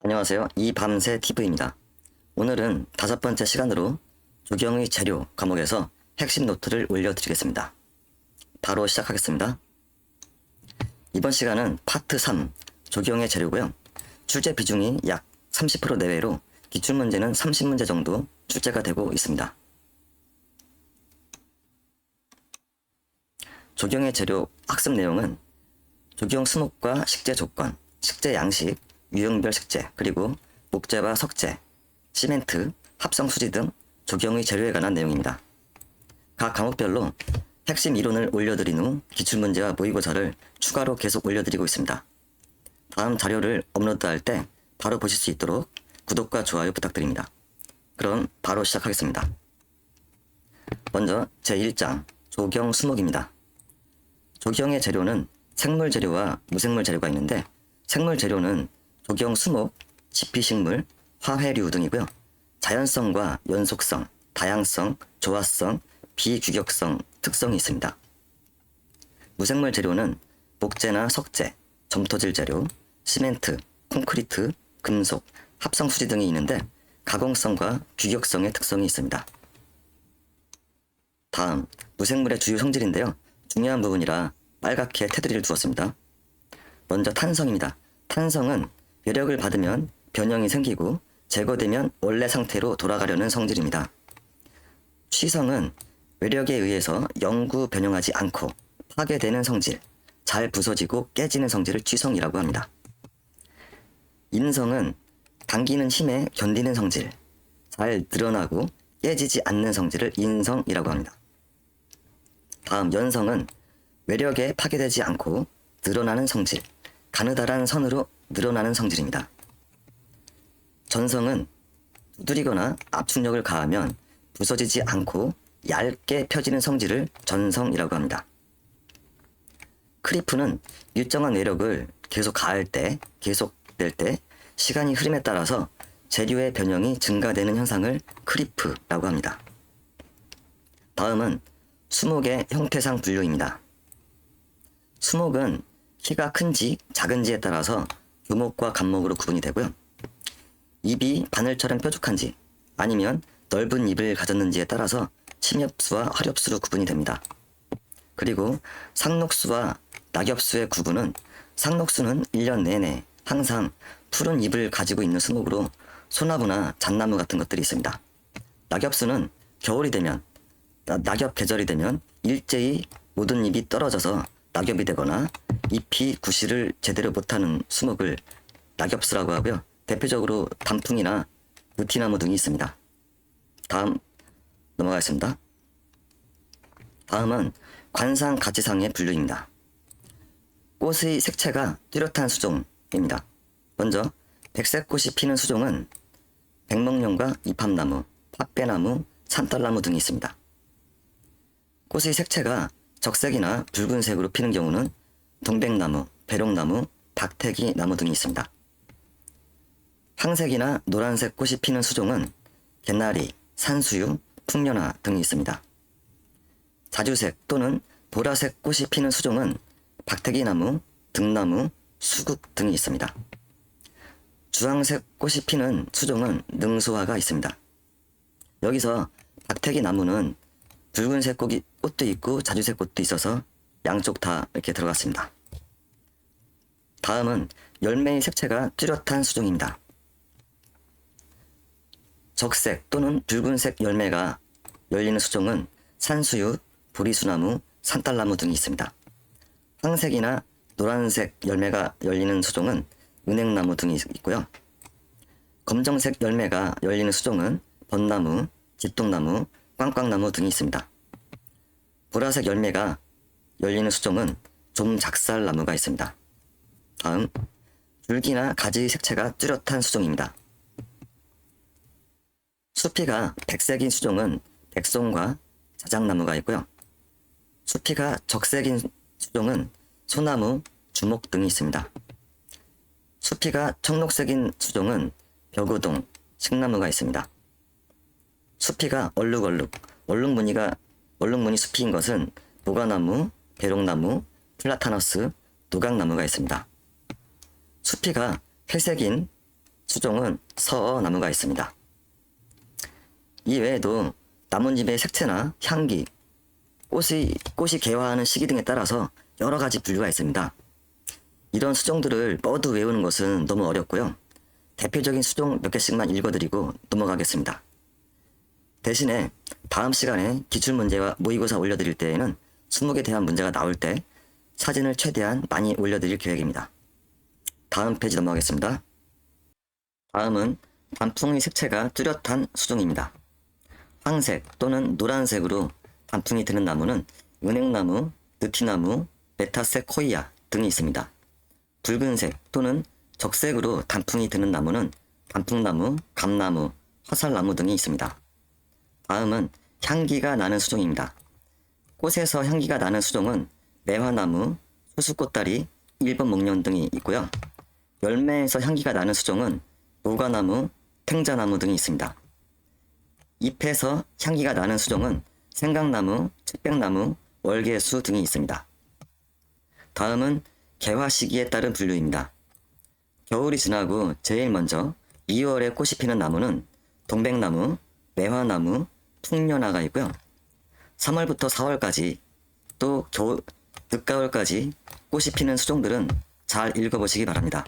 안녕하세요. 이밤새 TV입니다. 오늘은 5번째 시간으로 조경의 재료 과목에서 핵심 노트를 올려드리겠습니다. 바로 시작하겠습니다. 이번 시간은 파트 3 조경의 재료고요. 출제 비중이 약 30% 내외로 기출문제는 30문제 정도 출제가 되고 있습니다. 조경의 재료 학습 내용은 조경 수목과 식재 조건, 식재 양식, 유형별 식재, 그리고 목재와 석재, 시멘트, 합성수지 등 조경의 재료에 관한 내용입니다. 각 과목별로 핵심 이론을 올려드린 후 기출문제와 모의고사를 추가로 계속 올려드리고 있습니다. 다음 자료를 업로드할 때 바로 보실 수 있도록 구독과 좋아요 부탁드립니다. 그럼 바로 시작하겠습니다. 먼저 제1장 조경 수목입니다. 조경의 재료는 생물 재료와 무생물 재료가 있는데 생물 재료는 조경 수목, 지피식물, 화훼류 등이고요. 자연성과 연속성, 다양성, 조화성, 비규격성 특성이 있습니다. 무생물 재료는 목재나 석재, 점토질 재료, 시멘트, 콘크리트, 금속, 합성수지 등이 있는데 가공성과 규격성의 특성이 있습니다. 다음, 무생물의 주요 성질인데요. 중요한 부분이라 빨갛게 테두리를 두었습니다. 먼저 탄성입니다. 탄성은 외력을 받으면 변형이 생기고 제거되면 원래 상태로 돌아가려는 성질입니다. 취성은 외력에 의해서 영구 변형하지 않고 파괴되는 성질, 잘 부서지고 깨지는 성질을 취성이라고 합니다. 인성은 당기는 힘에 견디는 성질, 잘 드러나고 깨지지 않는 성질을 인성이라고 합니다. 다음 연성은 외력에 파괴되지 않고 드러나는 성질, 가느다란 선으로 늘어나는 성질입니다. 전성은 두드리거나 압축력을 가하면 부서지지 않고 얇게 펴지는 성질을 전성이라고 합니다. 크리프는 일정한 외력을 계속 가할 때, 계속될 때 시간이 흐름에 따라서 재료의 변형이 증가되는 현상을 크리프라고 합니다. 다음은 수목의 형태상 분류입니다. 수목은 키가 큰지 작은지에 따라서 교목과 간목으로 구분이 되고요. 입이 바늘처럼 뾰족한지 아니면 넓은 입을 가졌는지에 따라서 침엽수와 화렵수로 구분이 됩니다. 그리고 상록수와 낙엽수의 구분은 상록수는 1년 내내 항상 푸른 잎을 가지고 있는 수목으로 소나무나 잣나무 같은 것들이 있습니다. 낙엽수는 겨울이 되면 낙엽 계절이 되면 일제히 모든 잎이 떨어져서 낙엽이 되거나 잎이 구실을 제대로 못하는 수목을 낙엽수라고 하고요. 대표적으로 단풍이나 느티나무 등이 있습니다. 다음 넘어가겠습니다. 다음은 관상가치상의 분류입니다. 꽃의 색채가 뚜렷한 수종입니다. 먼저 백색 꽃이 피는 수종은 백목령과 이팝나무, 팥배나무, 산딸나무 등이 있습니다. 꽃의 색채가 적색이나 붉은색으로 피는 경우는 동백나무, 배롱나무, 박태기 나무 등이 있습니다. 황색이나 노란색 꽃이 피는 수종은 개나리, 산수유, 풍년화 등이 있습니다. 자주색 또는 보라색 꽃이 피는 수종은 박태기나무, 등나무, 수국 등이 있습니다. 주황색 꽃이 피는 수종은 능소화가 있습니다. 여기서 박태기나무는 붉은색 꽃도 있고 자주색 꽃도 있어서 양쪽 다 이렇게 들어갔습니다. 다음은 열매의 색채가 뚜렷한 수종입니다. 적색 또는 붉은색 열매가 열리는 수종은 산수유, 보리수나무, 산딸나무 등이 있습니다. 황색이나 노란색 열매가 열리는 수종은 은행나무 등이 있고요. 검정색 열매가 열리는 수종은 벚나무, 집동나무, 꽝꽝나무 등이 있습니다. 보라색 열매가 열리는 수종은 좀작살나무가 있습니다. 다음, 줄기나 가지의 색채가 뚜렷한 수종입니다. 수피가 백색인 수종은 백송과 자작나무가 있고요. 수피가 적색인 수종은 소나무, 주목 등이 있습니다. 수피가 청록색인 수종은 벽우동, 식나무가 있습니다. 수피가 얼룩얼룩, 얼룩무늬 수피인 것은 모가나무, 배롱나무, 플라타너스, 노각나무가 있습니다. 수피가 회색인 수종은 서나무가 있습니다. 이 외에도 나뭇잎의 색채나 향기, 꽃이 개화하는 시기 등에 따라서 여러 가지 분류가 있습니다. 이런 수종들을 모두 외우는 것은 너무 어렵고요. 대표적인 수종 몇 개씩만 읽어드리고 넘어가겠습니다. 대신에 다음 시간에 기출문제와 모의고사 올려드릴 때에는 수목에 대한 문제가 나올 때 사진을 최대한 많이 올려드릴 계획입니다. 다음 페이지 넘어가겠습니다. 다음은 단풍의 색채가 뚜렷한 수종입니다. 황색 또는 노란색으로 단풍이 드는 나무는 은행나무, 느티나무, 메타세코이아 등이 있습니다. 붉은색 또는 적색으로 단풍이 드는 나무는 단풍나무, 감나무, 화살나무 등이 있습니다. 다음은 향기가 나는 수종입니다. 꽃에서 향기가 나는 수종은 매화나무, 소수꽃다리, 1번 목련 등이 있고요. 열매에서 향기가 나는 수종은 노가나무, 탱자나무 등이 있습니다. 잎에서 향기가 나는 수종은 생강나무, 측백나무, 월계수 등이 있습니다. 다음은 개화 시기에 따른 분류입니다. 겨울이 지나고 제일 먼저 2월에 꽃이 피는 나무는 동백나무, 매화나무, 풍년화가 있고요. 3월부터 4월까지 또 늦가을까지 꽃이 피는 수종들은 잘 읽어보시기 바랍니다.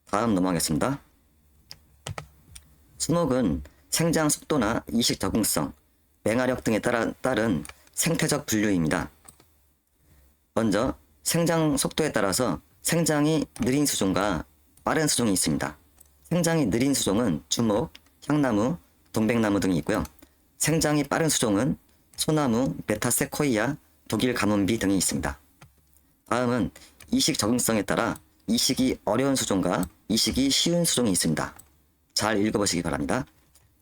다음 넘어가겠습니다. 수목은 생장 속도나 이식 적응성, 맹활력 등에 따른 생태적 분류입니다. 먼저 생장 속도에 따라서 생장이 느린 수종과 빠른 수종이 있습니다. 생장이 느린 수종은 주목, 향나무, 동백나무 등이 있고요. 생장이 빠른 수종은 소나무, 메타세코이아, 독일 가문비 등이 있습니다. 다음은 이식 적응성에 따라 이식이 어려운 수종과 이식이 쉬운 수종이 있습니다. 잘 읽어보시기 바랍니다.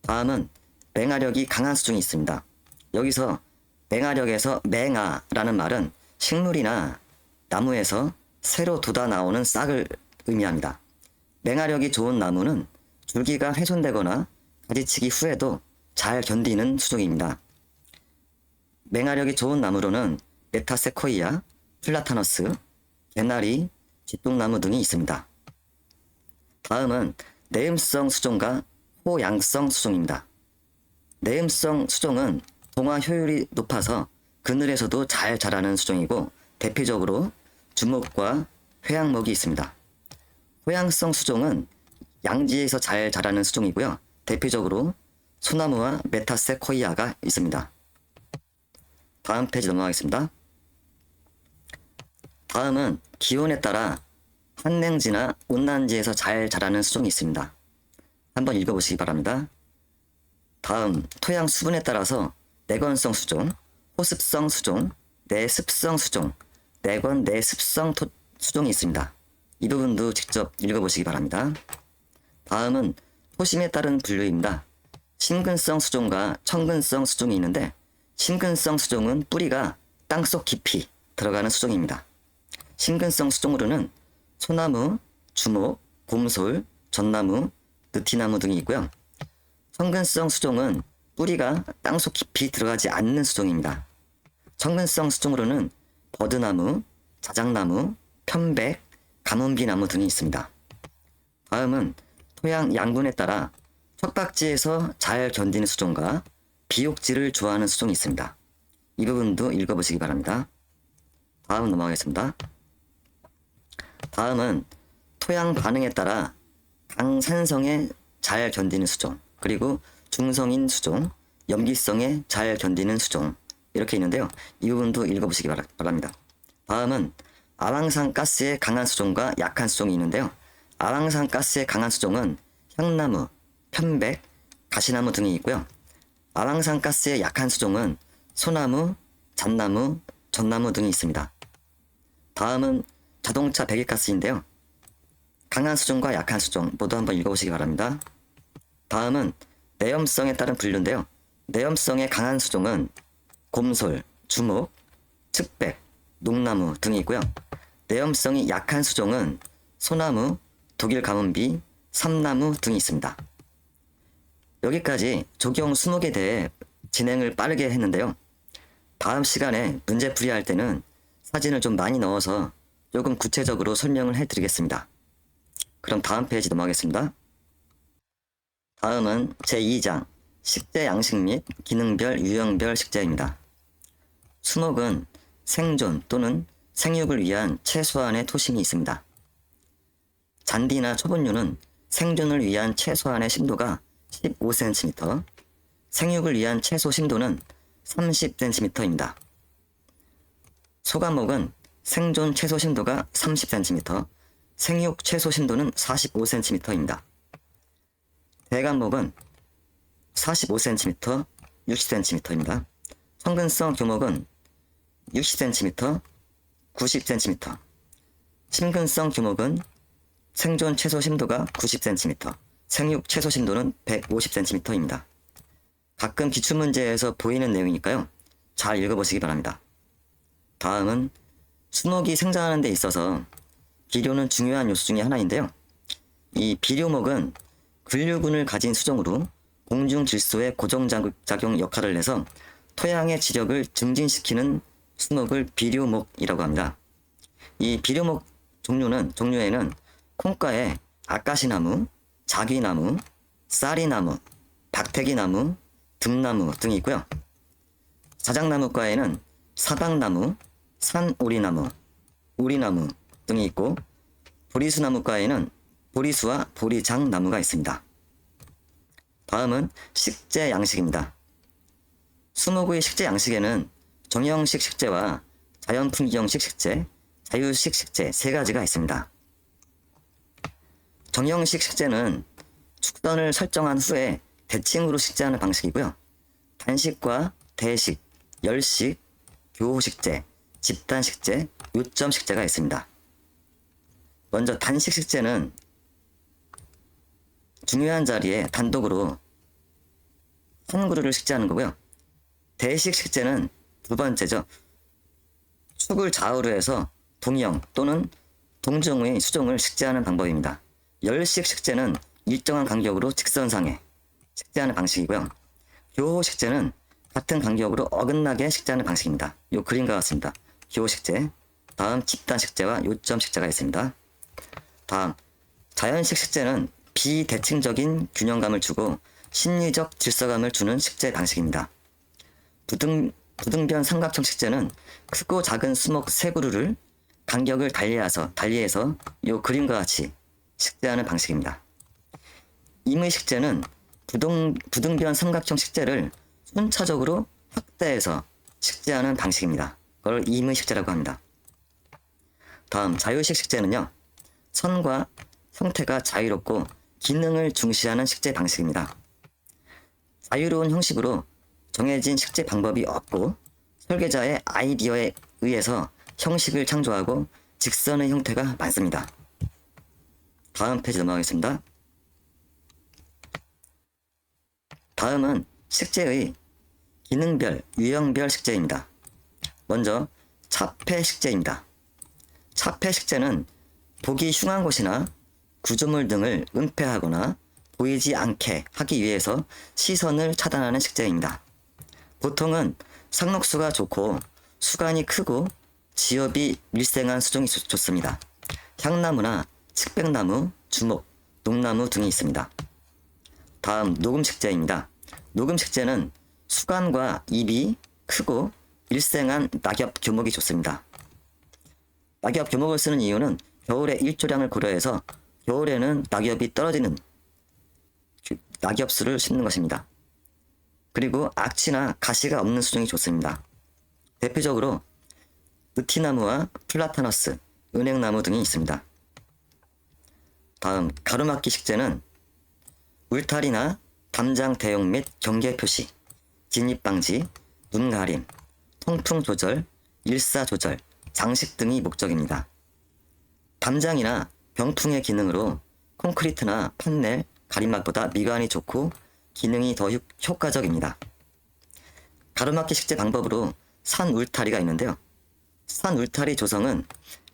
다음은 맹활력이 강한 수종이 있습니다. 여기서 맹활력에서 맹아라는 말은 식물이나 나무에서 새로 돋아 나오는 싹을 의미합니다. 맹활력이 좋은 나무는 줄기가 훼손되거나 가지치기 후에도 잘 견디는 수종입니다. 맹활력이 좋은 나무로는 메타세코이아, 플라타너스, 개나리, 쥐똥나무 등이 있습니다. 다음은 내음성 수종과 호양성 수종입니다. 내음성 수종은 동화 효율이 높아서 그늘에서도 잘 자라는 수종이고 대표적으로 주목과 회양목이 있습니다. 호양성 수종은 양지에서 잘 자라는 수종이고요. 대표적으로 소나무와 메타세코이아가 있습니다. 다음 페이지 넘어가겠습니다. 다음은 기온에 따라 한냉지나 온난지에서 잘 자라는 수종이 있습니다. 한번 읽어보시기 바랍니다. 다음 토양 수분에 따라서 내건성 수종, 호습성 수종, 내습성 수종, 내건 내습성 수종이 있습니다. 이 부분도 직접 읽어보시기 바랍니다. 다음은 토심에 따른 분류입니다. 심근성 수종과 청근성 수종이 있는데 심근성 수종은 뿌리가 땅속 깊이 들어가는 수종입니다. 심근성 수종으로는 소나무, 주목, 곰솔, 전나무, 느티나무 등이 있고요. 청근성 수종은 뿌리가 땅속 깊이 들어가지 않는 수종입니다. 청근성 수종으로는 버드나무, 자작나무, 편백, 가문비나무 등이 있습니다. 다음은 토양 양분에 따라 척박지에서 잘 견디는 수종과 비옥지를 좋아하는 수종이 있습니다. 이 부분도 읽어보시기 바랍니다. 다음 넘어가겠습니다. 다음은 토양 반응에 따라 강산성에 잘 견디는 수종, 그리고 중성인 수종, 염기성에 잘 견디는 수종 이렇게 있는데요. 이 부분도 읽어보시기 바랍니다. 다음은 아황산 가스에 강한 수종과 약한 수종이 있는데요. 아황산 가스에 강한 수종은 향나무, 편백, 가시나무 등이 있고요. 아황산 가스에 약한 수종은 소나무, 잣나무, 전나무 등이 있습니다. 다음은 자동차 배기가스인데요. 강한 수종과 약한 수종 모두 한번 읽어보시기 바랍니다. 다음은 내염성에 따른 분류인데요. 내염성에 강한 수종은 곰솔, 주목, 측백, 녹나무 등이 있고요. 내염성이 약한 수종은 소나무, 독일 가문비, 삼나무 등이 있습니다. 여기까지 조경 수목에 대해 진행을 빠르게 했는데요. 다음 시간에 문제 풀이할 때는 사진을 좀 많이 넣어서 조금 구체적으로 설명을 해드리겠습니다. 그럼 다음 페이지 넘어가겠습니다. 다음은 제2장 식재 양식 및 기능별 유형별 식재입니다. 수목은 생존 또는 생육을 위한 최소한의 토심이 있습니다. 잔디나 초본류는 생존을 위한 최소한의 심도가 15cm, 생육을 위한 최소 심도는 30cm입니다. 소과목은 생존 최소 심도가 30cm, 생육 최소 심도는 45cm입니다. 대감목은 45cm, 60cm입니다. 성근성 교목은 60cm, 90cm. 심근성 교목은 생존 최소 심도가 90cm, 생육 최소 심도는 150cm입니다. 가끔 기출문제에서 보이는 내용이니까요. 잘 읽어보시기 바랍니다. 다음은 수목이 생장하는 데 있어서 비료는 중요한 요소 중에 하나인데요. 이 비료목은 근류군을 가진 수종으로 공중 질소의 고정작용 역할을 해서 토양의 지력을 증진시키는 수목을 비료목이라고 합니다. 이 비료목 종류에는 콩가에 아까시나무, 자귀나무, 쌀이나무, 박태기나무, 등나무 등이 있고요. 자작나무과에는 사방나무, 산오리나무, 오리나무 등이 있고, 보리수나무과에는 보리수와 보리장나무가 있습니다. 다음은 식재 양식입니다. 수목의 식재 양식에는 정형식 식재와 자연풍경식 식재, 자유식 식재 세 가지가 있습니다. 정형식 식재는 축선을 설정한 후에 대칭으로 식재하는 방식이고요. 단식과 대식, 열식, 교호식재, 집단식재, 요점식재가 있습니다. 먼저 단식 식재는 중요한 자리에 단독으로 한 그루를 식재하는 거고요. 대식 식재는 두 번째죠. 축을 좌우로 해서 동형 또는 동중의 수종을 식재하는 방법입니다. 열식 식재는 일정한 간격으로 직선상에 식재하는 방식이고요. 교호 식재는 같은 간격으로 어긋나게 식재하는 방식입니다. 이 그림과 같습니다. 교호 식재, 다음 집단 식재와 요점 식재가 있습니다. 다음 자연식 식재는 비대칭적인 균형감을 주고 심리적 질서감을 주는 식재 방식입니다. 부등변 삼각형 식재는 크고 작은 수목 세 그루를 간격을 달리해서 이 그림과 같이 식재하는 방식입니다. 임의 식재는 부등변 삼각형 식재를 순차적으로 확대해서 식재하는 방식입니다. 그걸 임의 식재라고 합니다. 다음 자유식 식재는요. 선과 형태가 자유롭고 기능을 중시하는 식재 방식입니다. 자유로운 형식으로 정해진 식재 방법이 없고 설계자의 아이디어에 의해서 형식을 창조하고 직선의 형태가 많습니다. 다음 페이지 넘어가겠습니다. 다음은 식재의 기능별, 유형별 식재입니다. 먼저 차폐 식재입니다. 차폐 식재는 보기 흉한 곳이나 구조물 등을 은폐하거나 보이지 않게 하기 위해서 시선을 차단하는 식재입니다. 보통은 상록수가 좋고 수간이 크고 지엽이 밀생한 수종이 좋습니다. 향나무나 칡백나무, 주목, 녹나무 등이 있습니다. 다음 녹음식재입니다. 녹음식재는 수간과 잎이 크고 밀생한 낙엽 교목이 좋습니다. 낙엽 교목을 쓰는 이유는 겨울의 일조량을 고려해서 겨울에는 낙엽이 떨어지는 낙엽수를 심는 것입니다. 그리고 악취나 가시가 없는 수종이 좋습니다. 대표적으로 느티나무와 플라타너스, 은행나무 등이 있습니다. 다음 가로막기 식재는 울타리나 담장 대용 및 경계 표시, 진입 방지, 눈 가림, 통풍 조절, 일사 조절, 장식 등이 목적입니다. 담장이나 병풍의 기능으로 콘크리트나 판넬, 가림막보다 미관이 좋고 기능이 더 효과적입니다. 가로막기 식재 방법으로 산 울타리가 있는데요. 산 울타리 조성은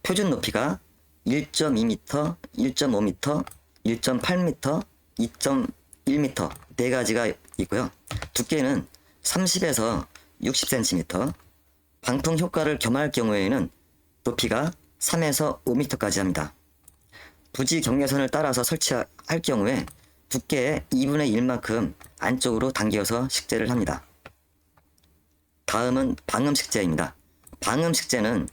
표준 높이가 1.2m, 1.5m, 1.8m, 2.1m 네 가지가 있고요. 두께는 30에서 60cm, 방풍 효과를 겸할 경우에는 높이가 3에서 5m까지 합니다. 부지 경계선을 따라서 설치할 경우에 두께의 2분의 1만큼 안쪽으로 당겨서 식재를 합니다. 다음은 방음식재입니다. 방음식재는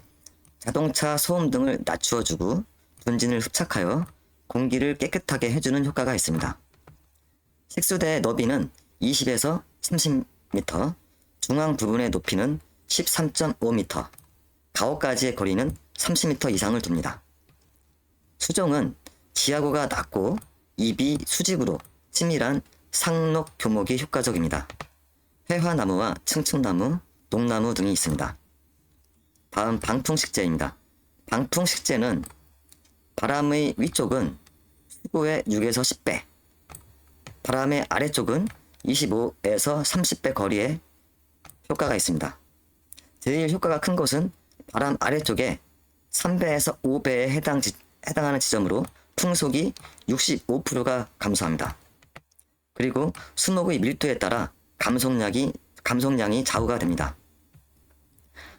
자동차 소음 등을 낮추어주고 분진을 흡착하여 공기를 깨끗하게 해주는 효과가 있습니다. 식수대의 너비는 20에서 30m, 중앙 부분의 높이는 13.5m, 가오까지의 거리는 30m 이상을 둡니다. 수종은 지하고가 낮고 입이 수직으로 치밀한 상록 교목이 효과적입니다. 회화나무와 층층나무, 녹나무 등이 있습니다. 다음 방풍식재입니다. 방풍식재는 바람의 위쪽은 수고의 6에서 10배, 바람의 아래쪽은 25에서 30배 거리에 효과가 있습니다. 제일 효과가 큰 것은 바람 아래쪽에 3배에서 5배에 해당하는 지점으로 풍속이 65%가 감소합니다. 그리고 수목의 밀도에 따라 감속량이 좌우가 됩니다.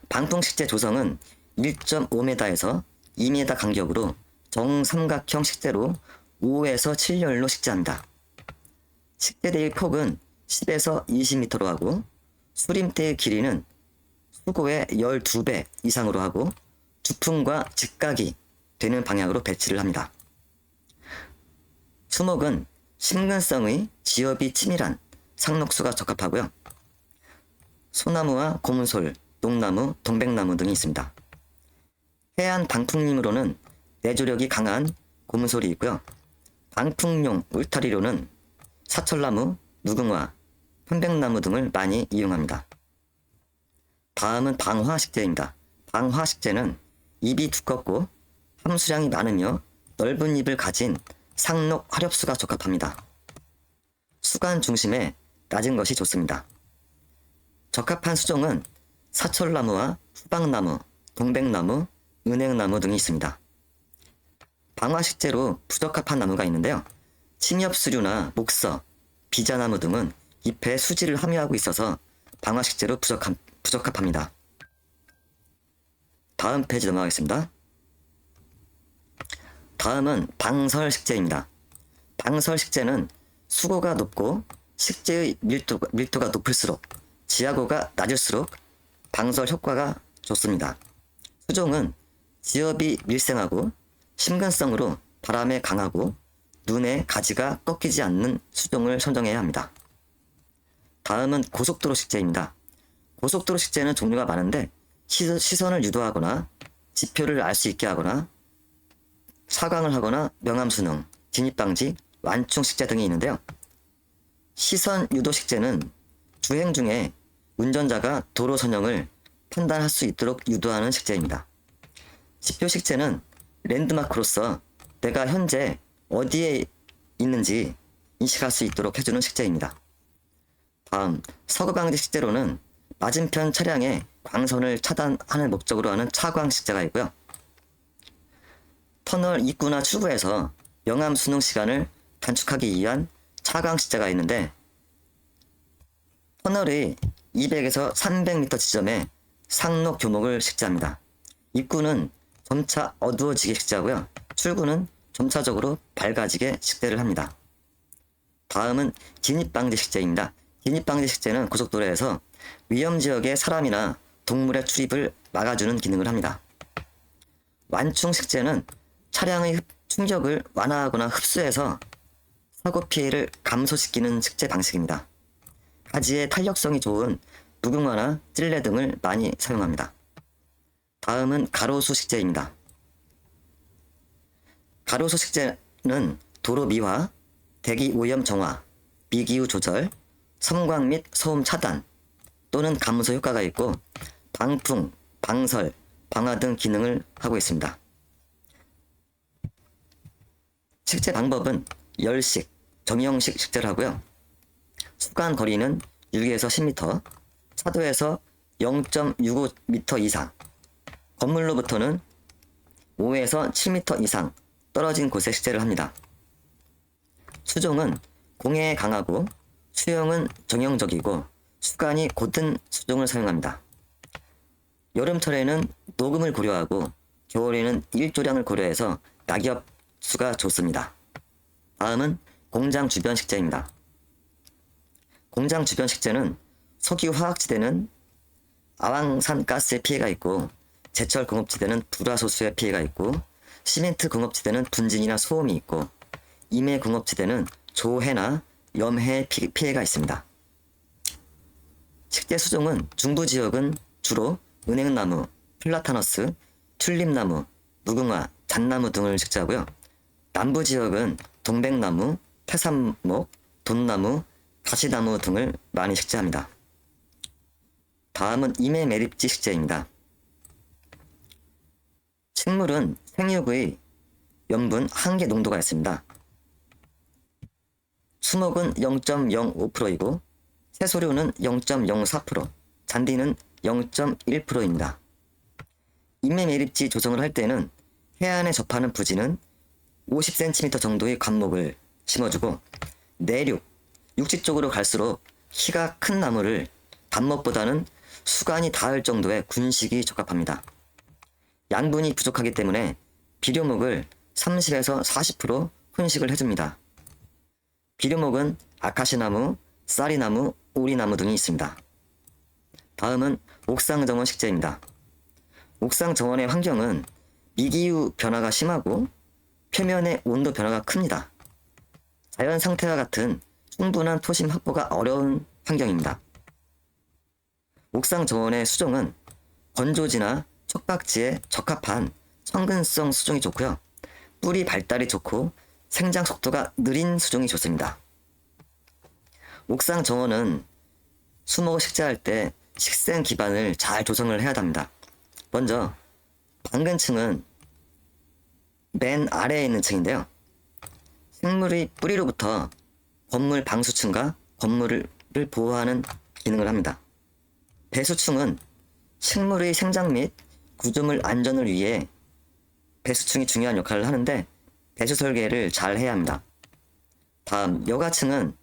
방풍식재 조성은 1.5m에서 2m 간격으로 정삼각형 식재로 5에서 7열로 식재합니다. 식재대의 폭은 10에서 20m로 하고 수림대의 길이는 수고의 12배 이상으로 하고 주풍과 직각이 되는 방향으로 배치를 합니다. 수목은 심근성의 지엽이 치밀한 상록수가 적합하고요. 소나무와 고문솔, 녹나무, 동백나무 등이 있습니다. 해안 방풍림으로는 내조력이 강한 고문솔이 있고요. 방풍용 울타리로는 사철나무, 무궁화, 편백나무 등을 많이 이용합니다. 다음은 방화식재입니다. 방화식재는 잎이 두껍고 함수량이 많으며 넓은 잎을 가진 상록 화렵수가 적합합니다. 수간 중심에 낮은 것이 좋습니다. 적합한 수종은 사철나무와 후방나무, 동백나무, 은행나무 등이 있습니다. 방화식재로 부적합한 나무가 있는데요. 침엽수류나 목서, 비자나무 등은 잎에 수지를 함유하고 있어서 방화식재로 부적합합니다. 다음 페이지 넘어가겠습니다. 다음은 방설식재입니다. 방설식재는 수고가 높고 식재의 밀도가 높을수록 지하고가 낮을수록 방설 효과가 좋습니다. 수종은 지엽이 밀생하고 심근성으로 바람에 강하고 눈에 가지가 꺾이지 않는 수종을 선정해야 합니다. 다음은 고속도로 식재입니다. 고속도로 식재는 종류가 많은데 시선을 유도하거나 지표를 알 수 있게 하거나 사광을 하거나 명암수능, 진입방지, 완충식재 등이 있는데요. 시선 유도 식재는 주행 중에 운전자가 도로 선형을 판단할 수 있도록 유도하는 식재입니다. 지표 식재는 랜드마크로서 내가 현재 어디에 있는지 인식할 수 있도록 해주는 식재입니다. 다음 서구방지 식재로는 맞은편 차량의 광선을 차단하는 목적으로 하는 차광 식재가 있고요. 터널 입구나 출구에서 명암 수능 시간을 단축하기 위한 차광 식재가 있는데 터널의 200에서 300m 지점에 상록 교목을 식재합니다. 입구는 점차 어두워지게 식재하고요. 출구는 점차적으로 밝아지게 식재를 합니다. 다음은 진입방지 식재입니다. 진입방지 식재는 고속도로에서 위험지역에 사람이나 동물의 출입을 막아주는 기능을 합니다. 완충 식재는 차량의 충격을 완화하거나 흡수해서 사고 피해를 감소시키는 식재 방식입니다. 가지의 탄력성이 좋은 무궁화나 찔레 등을 많이 사용합니다. 다음은 가로수 식재입니다. 가로수 식재는 도로 미화, 대기 오염 정화, 미기후 조절, 섬광 및 소음 차단 또는 감소 효과가 있고 방풍, 방설, 방화 등 기능을 하고 있습니다. 식재 방법은 열식, 정형식 식재를 하고요. 수간 거리는 6에서 10m, 차도에서 0.65m 이상, 건물로부터는 5에서 7m 이상 떨어진 곳에 식재를 합니다. 수종은 공해에 강하고 수영은 정형적이고 수간이 곧은 수종을 사용합니다. 여름철에는 녹음을 고려하고 겨울에는 일조량을 고려해서 낙엽 수가 좋습니다. 다음은 공장 주변 식재입니다. 공장 주변 식재는 석유 화학지대는 아황산 가스의 피해가 있고, 제철 공업지대는 불화소수의 피해가 있고, 시멘트 공업지대는 분진이나 소음이 있고, 임해 공업지대는 조해나 염해의 피해가 있습니다. 식재 수종은 중부 지역은 주로 은행나무, 플라타너스, 튤립나무, 무궁화, 잣나무 등을 식재하고요. 남부 지역은 동백나무, 태산목, 돈나무, 가시나무 등을 많이 식재합니다. 다음은 임해 매립지 식재입니다. 식물은 생육의 염분 한계 농도가 있습니다. 수목은 0.05%이고 새소류는 0.04%, 잔디는 0.1%입니다. 임해 매립지 조성을 할 때는 해안에 접하는 부지는 50cm 정도의 관목을 심어주고, 내륙, 육지 쪽으로 갈수록 키가 큰 나무를 단목보다는 수간이 닿을 정도의 군식이 적합합니다. 양분이 부족하기 때문에 비료목을 30에서 40% 혼식을 해줍니다. 비료목은 아카시나무, 쌀이나무, 오리나무 등이 있습니다. 다음은 옥상정원 식재입니다. 옥상정원의 환경은 미기후 변화가 심하고 표면의 온도 변화가 큽니다. 자연 상태와 같은 충분한 토심 확보가 어려운 환경입니다. 옥상정원의 수종은 건조지나 척박지에 적합한 청근성 수종이 좋고요. 뿌리 발달이 좋고 생장 속도가 느린 수종이 좋습니다. 옥상 정원은 수목을 식재할 때 식생 기반을 잘 조성을 해야 합니다. 먼저 방근층은 맨 아래에 있는 층인데요. 식물의 뿌리로부터 건물 방수층과 건물을 보호하는 기능을 합니다. 배수층은 식물의 생장 및 구조물 안전을 위해 배수층이 중요한 역할을 하는데 배수 설계를 잘 해야 합니다. 다음 여과층은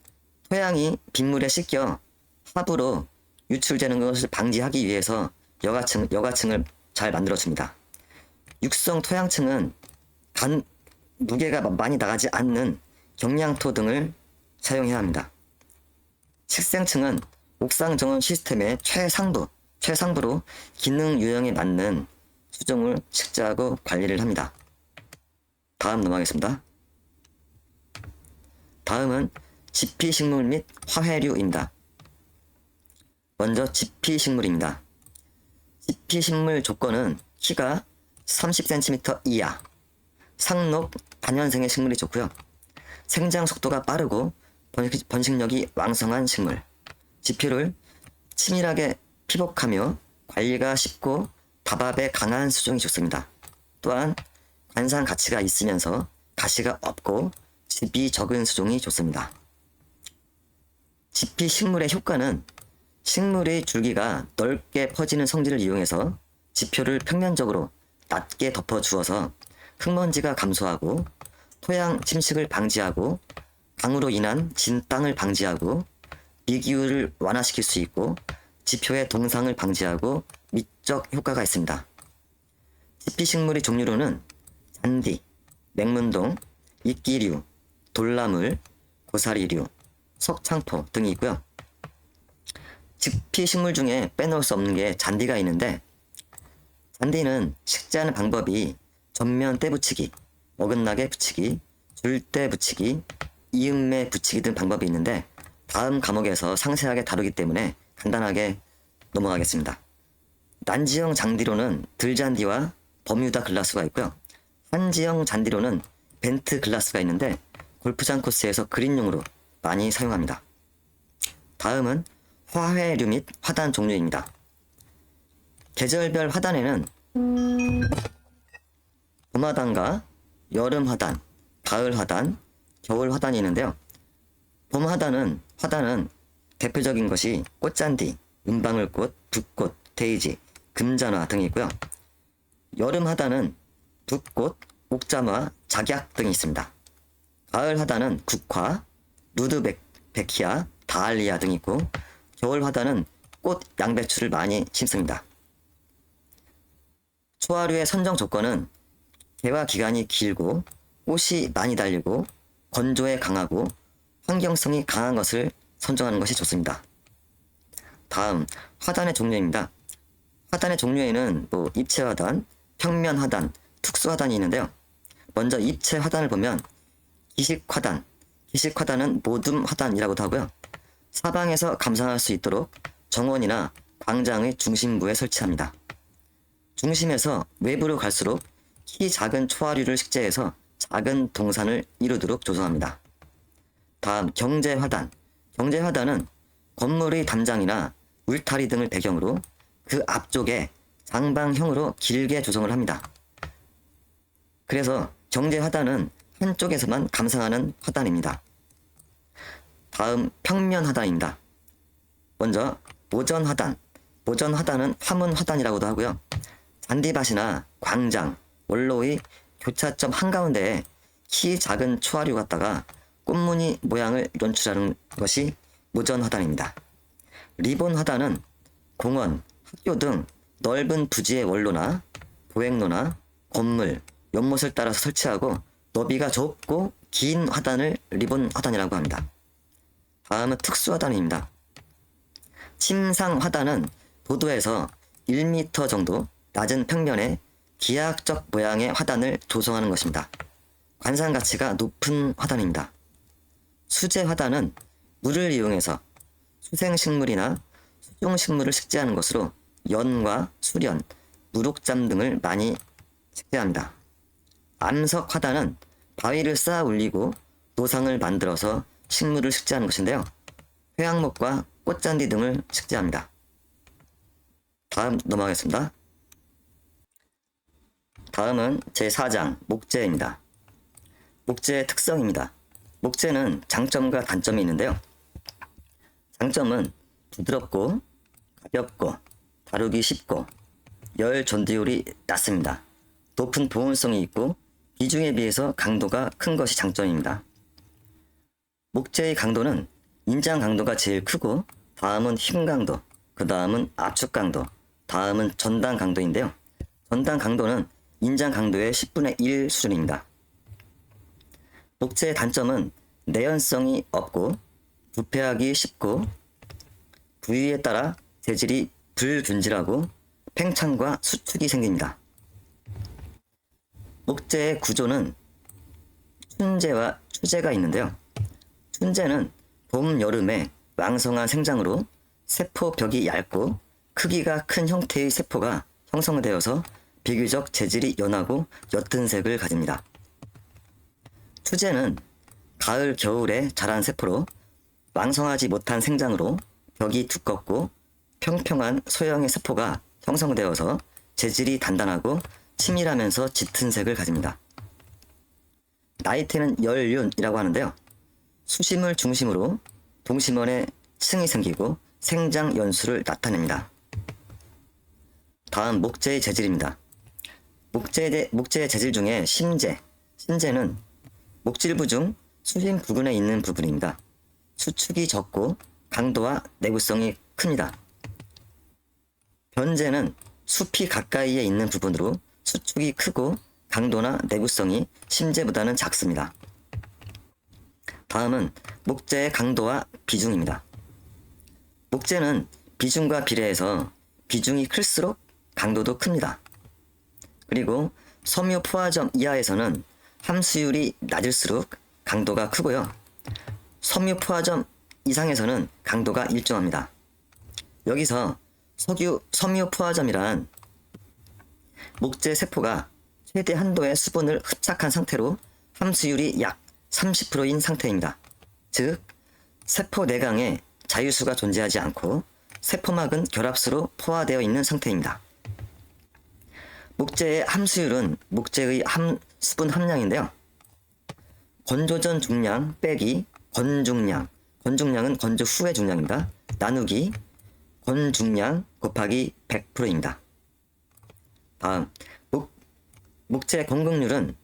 토양이 빗물에 씻겨 하부로 유출되는 것을 방지하기 위해서 여과층을 잘 만들어줍니다. 육성 토양층은 무게가 많이 나가지 않는 경량토 등을 사용해야 합니다. 식생층은 옥상 정원 시스템의 최상부로 기능 유형에 맞는 수종을 식재하고 관리를 합니다. 다음 넘어가겠습니다. 다음은 지피식물 및 화훼류입니다. 먼저 지피식물입니다. 지피식물 조건은 키가 30cm 이하, 상록, 단연생의 식물이 좋고요. 생장 속도가 빠르고 번식력이 왕성한 식물. 지피를 치밀하게 피복하며 관리가 쉽고 다밥에 강한 수종이 좋습니다. 또한 관상 가치가 있으면서 가시가 없고 즙이 적은 수종이 좋습니다. 지피 식물의 효과는 식물의 줄기가 넓게 퍼지는 성질을 이용해서 지표를 평면적으로 낮게 덮어주어서 흙먼지가 감소하고 토양 침식을 방지하고 강으로 인한 진땅을 방지하고 미기후를 완화시킬 수 있고 지표의 동상을 방지하고 미적 효과가 있습니다. 지피식물의 종류로는 잔디, 맹문동, 이끼류, 돌나물, 고사리류, 석창포 등이 있고요. 지피식물 중에 빼놓을 수 없는 게 잔디가 있는데, 잔디는 식재하는 방법이 전면 때 붙이기, 어긋나게 붙이기, 줄때 붙이기, 이음매 붙이기 등 방법이 있는데 다음 과목에서 상세하게 다루기 때문에 간단하게 넘어가겠습니다. 난지형 잔디로는 들잔디와 버뮤다 글라스가 있고요. 한지형 잔디로는 벤트 글라스가 있는데 골프장 코스에서 그린용으로 많이 사용합니다. 다음은 화훼류 및 화단 종류입니다. 계절별 화단에는 봄화단과 여름화단, 가을화단, 겨울화단이 있는데요. 봄화단은 대표적인 것이 꽃잔디, 은방울꽃, 붓꽃, 데이지, 금잔화 등이 있고요. 여름화단은 붓꽃, 옥잠화, 작약 등이 있습니다. 가을화단은 국화, 루드베키아, 다알리아 등이 있고, 겨울화단은 꽃 양배추를 많이 심습니다. 초하류의 선정 조건은 개화 기간이 길고 꽃이 많이 달리고 건조에 강하고 환경성이 강한 것을 선정하는 것이 좋습니다. 다음, 화단의 종류입니다. 화단의 종류에는 입체 화단, 평면 화단, 특수 화단이 있는데요. 먼저 입체 화단을 보면 기식 화단, 기식 화단은 모둠 화단이라고도 하고요. 사방에서 감상할 수 있도록 정원이나 광장의 중심부에 설치합니다. 중심에서 외부로 갈수록 키 작은 초하류를 식재해서 작은 동산을 이루도록 조성합니다. 다음, 경제 화단. 경제 화단은 건물의 담장이나 울타리 등을 배경으로 그 앞쪽에 장방형으로 길게 조성을 합니다. 그래서 경제 화단은 한쪽에서만 감상하는 화단입니다. 다음, 평면 화단입니다. 먼저 모전 화단. 모전 화단은 화문 화단이라고도 하고요. 잔디밭이나 광장, 원로의 교차점 한가운데에 키 작은 초하류 갖다가 꽃무늬 모양을 연출하는 것이 모전 화단입니다. 리본 화단은 공원, 학교 등 넓은 부지의 원로나 보행로나 건물, 연못을 따라서 설치하고 너비가 좁고 긴 화단을 리본 화단이라고 합니다. 다음은 특수 화단입니다. 침상 화단은 도도에서 1m 정도 낮은 평면에 기하학적 모양의 화단을 조성하는 것입니다. 관상 가치가 높은 화단입니다. 수제 화단은 물을 이용해서 수생식물이나 수종식물을 식재하는 것으로 연과 수련, 무록잠 등을 많이 식재합니다. 암석 화단은 바위를 쌓아 올리고 노상을 만들어서 식물을 식재하는 것인데요. 회양목과 꽃잔디 등을 식재합니다. 다음 넘어가겠습니다. 다음은 제4장 목재입니다. 목재의 특성입니다. 목재는 장점과 단점이 있는데요. 장점은 부드럽고 가볍고 다루기 쉽고 열 전도율이 낮습니다. 높은 보온성이 있고 비중에 비해서 강도가 큰 것이 장점입니다. 목재의 강도는 인장 강도가 제일 크고 다음은 힘 강도, 그 다음은 압축 강도, 다음은 전당 강도인데요. 전당 강도는 인장 강도의 10분의 1 수준입니다. 목재의 단점은 내연성이 없고 부패하기 쉽고 부위에 따라 재질이 불균질하고 팽창과 수축이 생깁니다. 목재의 구조는 춘재와 추재가 있는데요. 춘재는 봄, 여름에 왕성한 생장으로 세포벽이 얇고 크기가 큰 형태의 세포가 형성되어서 비교적 재질이 연하고 옅은 색을 가집니다. 추재는 가을, 겨울에 자란 세포로 왕성하지 못한 생장으로 벽이 두껍고 평평한 소형의 세포가 형성되어서 재질이 단단하고 치밀하면서 짙은 색을 가집니다. 나이테는 열륜이라고 하는데요. 수심을 중심으로 동심원에 층이 생기고 생장 연수를 나타냅니다. 다음 목재의 재질입니다. 목재의 재질 중에 심재는 목질부 중 수심 부근에 있는 부분입니다. 수축이 적고 강도와 내구성이 큽니다. 변재는 숲이 가까이에 있는 부분으로 수축이 크고 강도나 내구성이 심재보다는 작습니다. 다음은 목재의 강도와 비중입니다. 목재는 비중과 비례해서 비중이 클수록 강도도 큽니다. 그리고 섬유 포화점 이하에서는 함수율이 낮을수록 강도가 크고요. 섬유 포화점 이상에서는 강도가 일정합니다. 여기서 섬유 포화점이란 목재 세포가 최대 한도의 수분을 흡착한 상태로 함수율이 약 30%인 상태입니다. 즉, 세포 내강에 자유수가 존재하지 않고 세포막은 결합수로 포화되어 있는 상태입니다. 목재의 함수율은 목재의 수분 함량인데요. 건조 전 중량 빼기 건중량, 건중량은 건조 후의 중량입니다. 나누기 건중량 곱하기 100%입니다. 다음, 목재 공급률은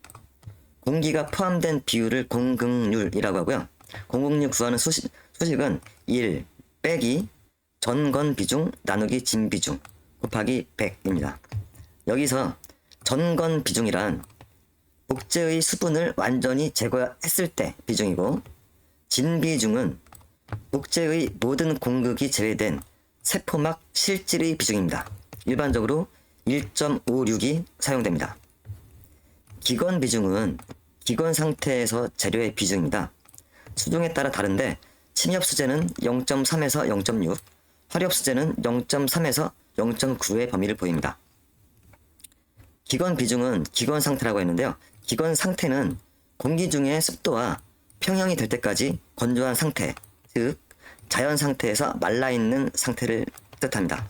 공기가 포함된 비율을 공급률이라고 하고요. 공급률 구하는 수식은 1 빼기 전건 비중 나누기 진 비중 곱하기 100입니다. 여기서 전건 비중이란 목재의 수분을 완전히 제거했을 때 비중이고 진비중은 목재의 모든 공극이 제외된 세포막 실질의 비중입니다. 일반적으로 1.56이 사용됩니다. 기건 비중은 기건 상태에서 재료의 비중입니다. 수종에 따라 다른데 침엽 수재는 0.3에서 0.6, 화렵 수재는 0.3에서 0.9의 범위를 보입니다. 기건 비중은 기건 상태라고 했는데요. 기건 상태는 공기 중의 습도와 평형이 될 때까지 건조한 상태, 즉 자연 상태에서 말라있는 상태를 뜻합니다.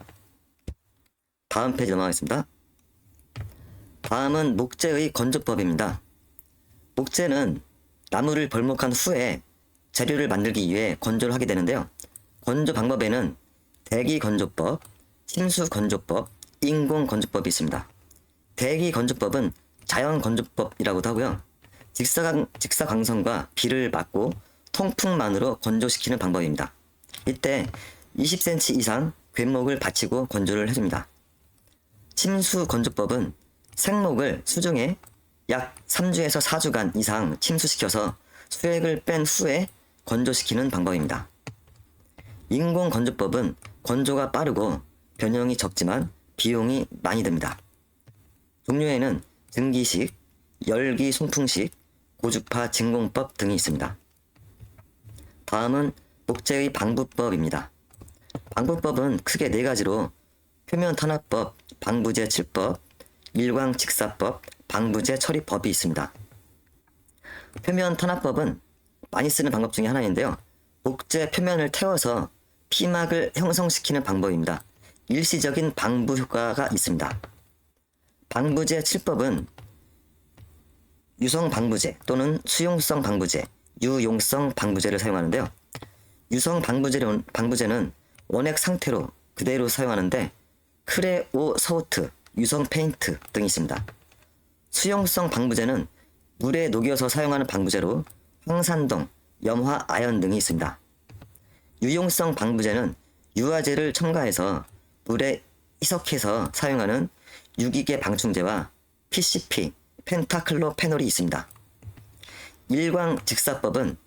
다음 페이지 넘어가겠습니다. 다음은 목재의 건조법입니다. 목재는 나무를 벌목한 후에 재료를 만들기 위해 건조를 하게 되는데요. 건조 방법에는 대기 건조법, 침수 건조법, 인공 건조법이 있습니다. 대기 건조법은 자연 건조법이라고도 하고요. 직사광선과 비를 막고 통풍만으로 건조시키는 방법입니다. 이때 20cm 이상 괸목을 받치고 건조를 해줍니다. 침수 건조법은 생목을 수중에 약 3주에서 4주간 이상 침수시켜서 수액을 뺀 후에 건조시키는 방법입니다. 인공 건조법은 건조가 빠르고 변형이 적지만 비용이 많이 듭니다. 종류에는 증기식, 열기 송풍식, 고주파 진공법 등이 있습니다. 다음은 목재의 방부법입니다. 방부법은 크게 4가지로 표면 탄압법, 방부제 7법, 일광직사법, 방부제 처리법이 있습니다. 표면 탄압법은 많이 쓰는 방법 중에 하나인데요. 목재 표면을 태워서 피막을 형성시키는 방법입니다. 일시적인 방부 효과가 있습니다. 방부제 7법은 유성 방부제 또는 수용성 방부제, 유용성 방부제를 사용하는데요. 유성 방부제는 원액 상태로 그대로 사용하는데 크레오소트, 유성 페인트 등이 있습니다. 수용성 방부제는 물에 녹여서 사용하는 방부제로 황산동, 염화 아연 등이 있습니다. 유용성 방부제는 유화제를 첨가해서 물에 희석해서 사용하는 유기계 방충제와 PCP, 펜타클로페놀이 있습니다. 일광 직사법은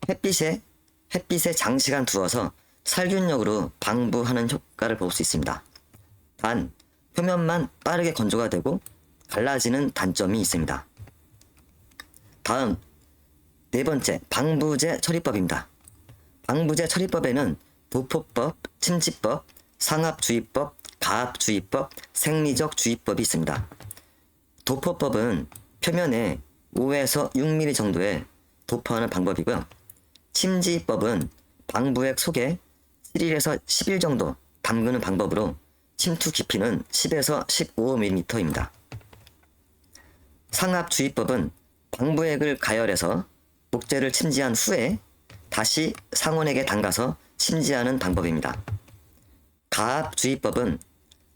햇빛에 장시간 두어서 살균력으로 방부하는 효과를 볼 수 있습니다. 단, 표면만 빠르게 건조가 되고 갈라지는 단점이 있습니다. 다음, 4번째, 방부제 처리법입니다. 방부제 처리법에는 도포법, 침지법, 상압주의법, 가압주의법, 생리적 주의법이 있습니다. 도포법은 표면에 5에서 6mm 정도의 도포하는 방법이고요. 침지법은 방부액 속에 7일에서 10일 정도 담그는 방법으로 침투 깊이는 10에서 15mm입니다. 상압주의법은 방부액을 가열해서 목재를 침지한 후에 다시 상온액에 담가서 침지하는 방법입니다. 가압주의법은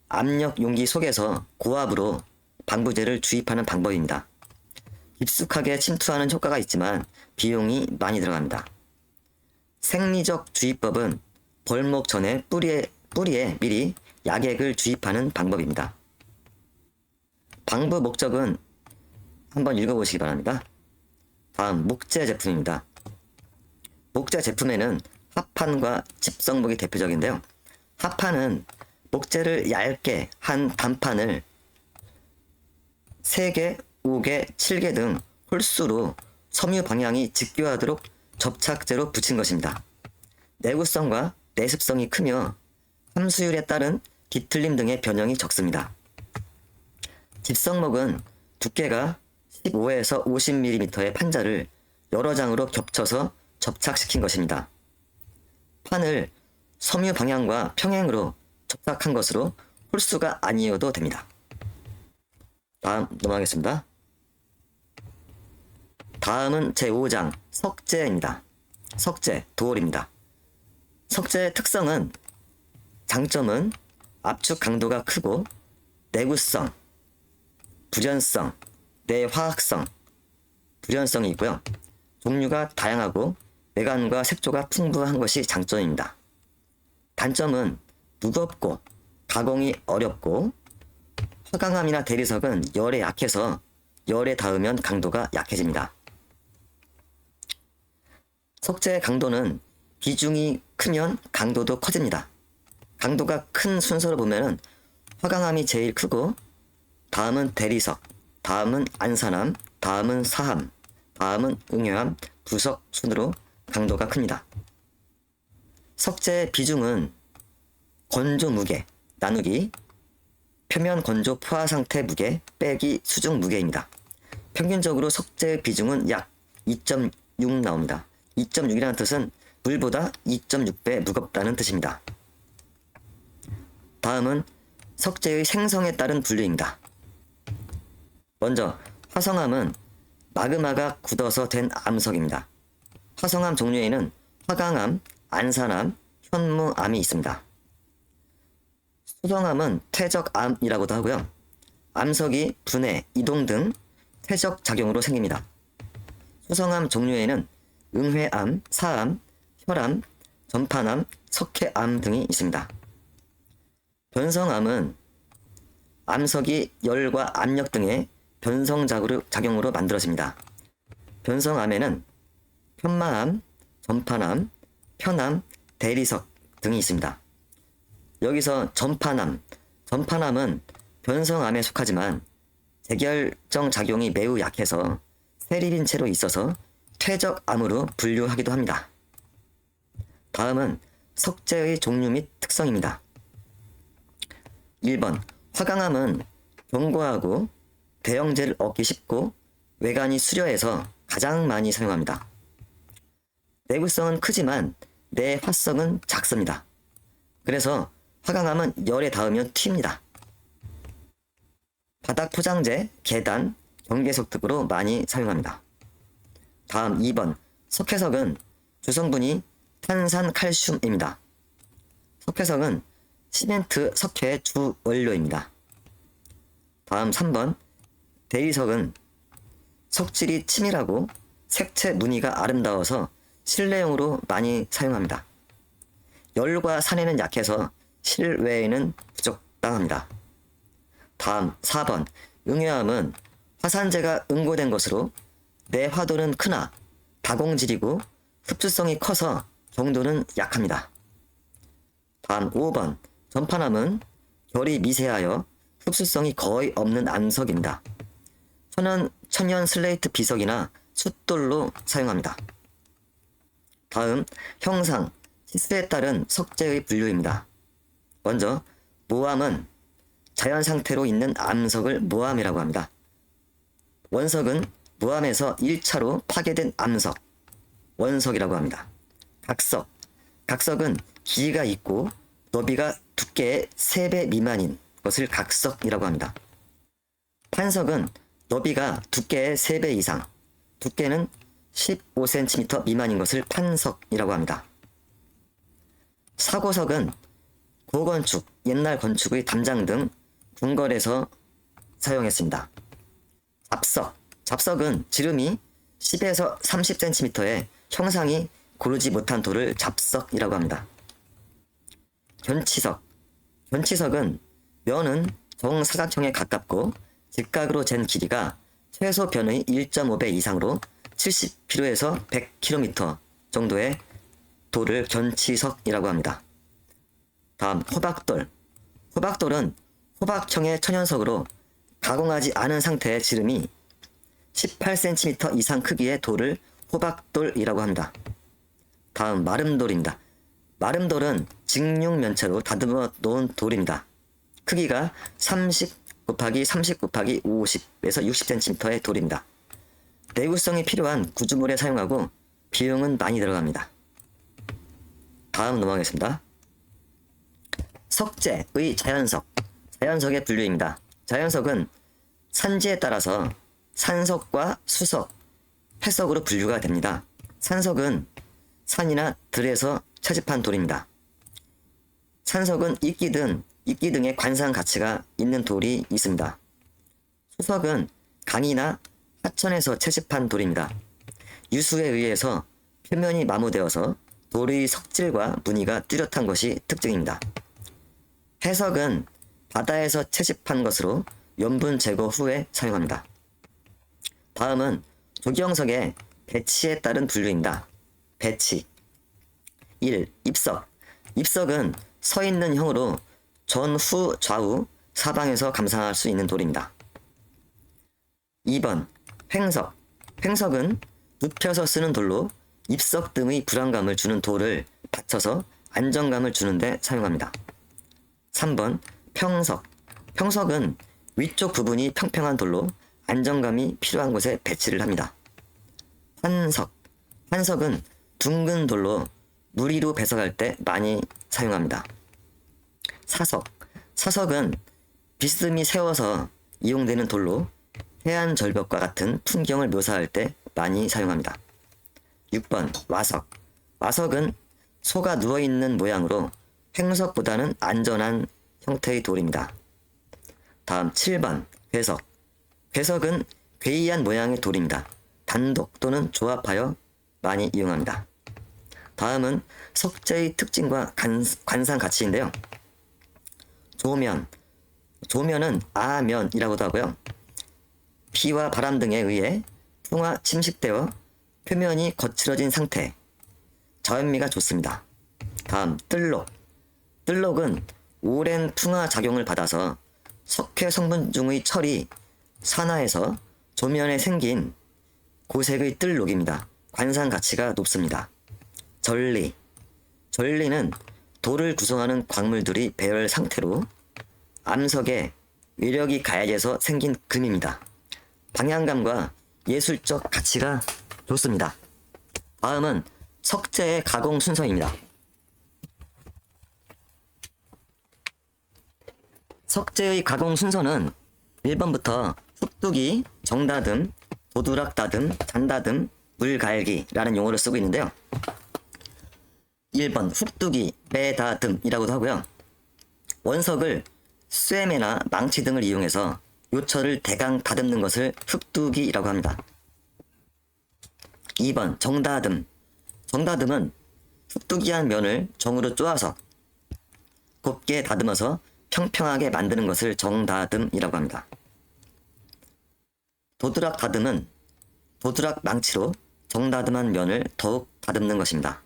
압력 용기 속에서 고압으로 방부제를 주입하는 방법입니다. 깊숙하게 침투하는 효과가 있지만 비용이 많이 들어갑니다. 생리적 주입법은 벌목 전에 뿌리에 미리 약액을 주입하는 방법입니다. 방부 목적은 한번 읽어보시기 바랍니다. 다음, 목재 제품입니다. 목재 제품에는 합판과 집성목이 대표적인데요. 합판은 목재를 얇게 한 단판을 3개, 5개, 7개 등 홀수로 섬유 방향이 직교하도록 접착제로 붙인 것입니다. 내구성과 내습성이 크며 함수율에 따른 뒤틀림 등의 변형이 적습니다. 집성목은 두께가 15에서 50mm의 판자를 여러 장으로 겹쳐서 접착시킨 것입니다. 판을 섬유 방향과 평행으로 접착한 것으로 홀수가 아니어도 됩니다. 다음 넘어가겠습니다. 다음은 제5장 석재입니다. 석재, 도올입니다. 석재의 특성은 장점은 압축 강도가 크고 내구성, 불연성, 내화학성, 불연성이 있고요. 종류가 다양하고 외관과 색조가 풍부한 것이 장점입니다. 단점은 무겁고 가공이 어렵고 화강암이나 대리석은 열에 약해서 열에 닿으면 강도가 약해집니다. 석재의 강도는 비중이 크면 강도도 커집니다. 강도가 큰 순서로 보면은 화강암이 제일 크고, 다음은 대리석, 다음은 안산암, 다음은 사암, 다음은 응효암, 부석 순으로 강도가 큽니다. 석재의 비중은 건조 무게 나누기 표면 건조 포화 상태 무게 빼기 수중 무게입니다. 평균적으로 석재의 비중은 약 2.6 나옵니다. 2.6이라는 뜻은 물보다 2.6배 무겁다는 뜻입니다. 다음은 석재의 생성에 따른 분류입니다. 먼저 화성암은 마그마가 굳어서 된 암석입니다. 화성암 종류에는 화강암, 안산암, 현무암이 있습니다. 소성암은 퇴적암이라고도 하고요. 암석이 분해, 이동 등 퇴적 작용으로 생깁니다. 소성암 종류에는 응회암, 사암, 혈암, 전판암, 석회암 등이 있습니다. 변성암은 암석이 열과 압력 등의 변성작용으로 만들어집니다. 변성암에는 편마암, 전판암, 편암, 대리석 등이 있습니다. 여기서 전판암은 변성암에 속하지만 재결정 작용이 매우 약해서 세립인 채로 있어서 퇴적암으로 분류하기도 합니다. 다음은 석재의 종류 및 특성입니다. 1번 화강암은 견고하고 대형재를 얻기 쉽고 외관이 수려해서 가장 많이 사용합니다. 내구성은 크지만 내화성은 작습니다. 그래서 화강암은 열에 닿으면 튑니다. 바닥 포장재, 계단, 경계석 등으로 많이 사용합니다. 다음 2번 석회석은 주성분이 탄산칼슘입니다. 석회석은 시멘트 석회의 주 원료입니다. 다음 3번 대리석은 석질이 치밀하고 색채 무늬가 아름다워서 실내용으로 많이 사용합니다. 열과 산에는 약해서 실외에는 부적당합니다. 다음 4번 응효암은 화산재가 응고된 것으로 내화도는 크나 다공질이고 흡수성이 커서 정도는 약합니다. 다음 5번 전판암은 결이 미세하여 흡수성이 거의 없는 암석입니다. 천연 슬레이트 비석이나 숫돌로 사용합니다. 다음 형상, 치수에 따른 석재의 분류입니다. 먼저 모암은 자연 상태로 있는 암석을 모암이라고 합니다. 원석은 모암에서 1차로 파괴된 암석, 원석이라고 합니다. 각석은 길이가 있고 너비가 두께의 3배 미만인 것을 각석이라고 합니다. 판석은 너비가 두께의 3배 이상, 두께는 15cm 미만인 것을 판석이라고 합니다. 사고석은 고건축, 옛날 건축의 담장 등 궁궐에서 사용했습니다. 잡석은 지름이 10에서 30cm의 형상이 고르지 못한 돌을 잡석이라고 합니다. 견치석은 면은 정사각형에 가깝고 직각으로 잰 길이가 최소 변의 1.5배 이상으로 70km에서 100km 정도의 돌을 견치석이라고 합니다. 다음 호박돌은 호박형의 천연석으로 가공하지 않은 상태의 지름이 18cm 이상 크기의 돌을 호박돌이라고 합니다. 다음 마름돌입니다. 마름돌은 직육면체로 다듬어 놓은 돌입니다. 크기가 30 곱하기 30 곱하기 50에서 60cm의 돌입니다. 내구성이 필요한 구조물에 사용하고 비용은 많이 들어갑니다. 다음 넘어가겠습니다. 석재의 자연석의 분류입니다. 자연석은 산지에 따라서 산석과 수석, 회석으로 분류가 됩니다. 산석은 산이나 들에서 채집한 돌입니다. 산석은 이끼 등의 관상 가치가 있는 돌이 있습니다. 수석은 강이나 하천에서 채집한 돌입니다. 유수에 의해서 표면이 마모되어서 돌의 석질과 무늬가 뚜렷한 것이 특징입니다. 회석은 바다에서 채집한 것으로 염분 제거 후에 사용합니다. 다음은 조경석의 배치에 따른 분류입니다. 배치. 1. 입석. 입석은 서 있는 형으로 전후 좌우 사방에서 감상할 수 있는 돌입니다. 2번 횡석. 횡석은 눕혀서 쓰는 돌로 입석 등의 불안감을 주는 돌을 받쳐서 안정감을 주는데 사용합니다. 3번 평석. 평석은 위쪽 부분이 평평한 돌로 안정감이 필요한 곳에 배치를 합니다. 환석. 환석은 둥근 돌로 물 위로 배석할 때 많이 사용합니다. 사석. 사석은 비스듬히 세워서 이용되는 돌로 해안 절벽과 같은 풍경을 묘사할 때 많이 사용합니다. 6번 와석. 와석은 소가 누워있는 모양으로 횡석보다는 안전한 형태의 돌입니다. 다음 7번 괴석. 괴석은 괴이한 모양의 돌입니다. 단독 또는 조합하여 많이 이용합니다. 다음은 석재의 특징과 관상 가치인데요. 조면. 조면은 아면이라고도 하고요. 비와 바람 등에 의해 풍화 침식되어 표면이 거칠어진 상태. 저연미가 좋습니다. 다음 뜰록. 뜰록은 오랜 풍화 작용을 받아서 석회 성분 중의 철이 산화해서 조면에 생긴 고색의 뜰록입니다. 관상 가치가 높습니다. 전리. 전리는 돌을 구성하는 광물들이 배열 상태로 암석에 위력이 가해져서 생긴 금입니다. 방향감과 예술적 가치가 좋습니다. 다음은 석재의 가공 순서입니다. 석재의 가공 순서는 1번부터 훅두기, 정다듬, 도두락다듬, 잔다듬, 물갈기라는 용어를 쓰고 있는데요. 1번 훅두기, 매다듬이라고도 하고요. 원석을 쇠매나 망치 등을 이용해서 요철을 대강 다듬는 것을 훅두기라고 합니다. 2번 정다듬. 정다듬은 훅두기한 면을 정으로 쪼아서 곱게 다듬어서 평평하게 만드는 것을 정다듬이라고 합니다. 도드락 다듬은 도드락 망치로 정다듬한 면을 더욱 다듬는 것입니다.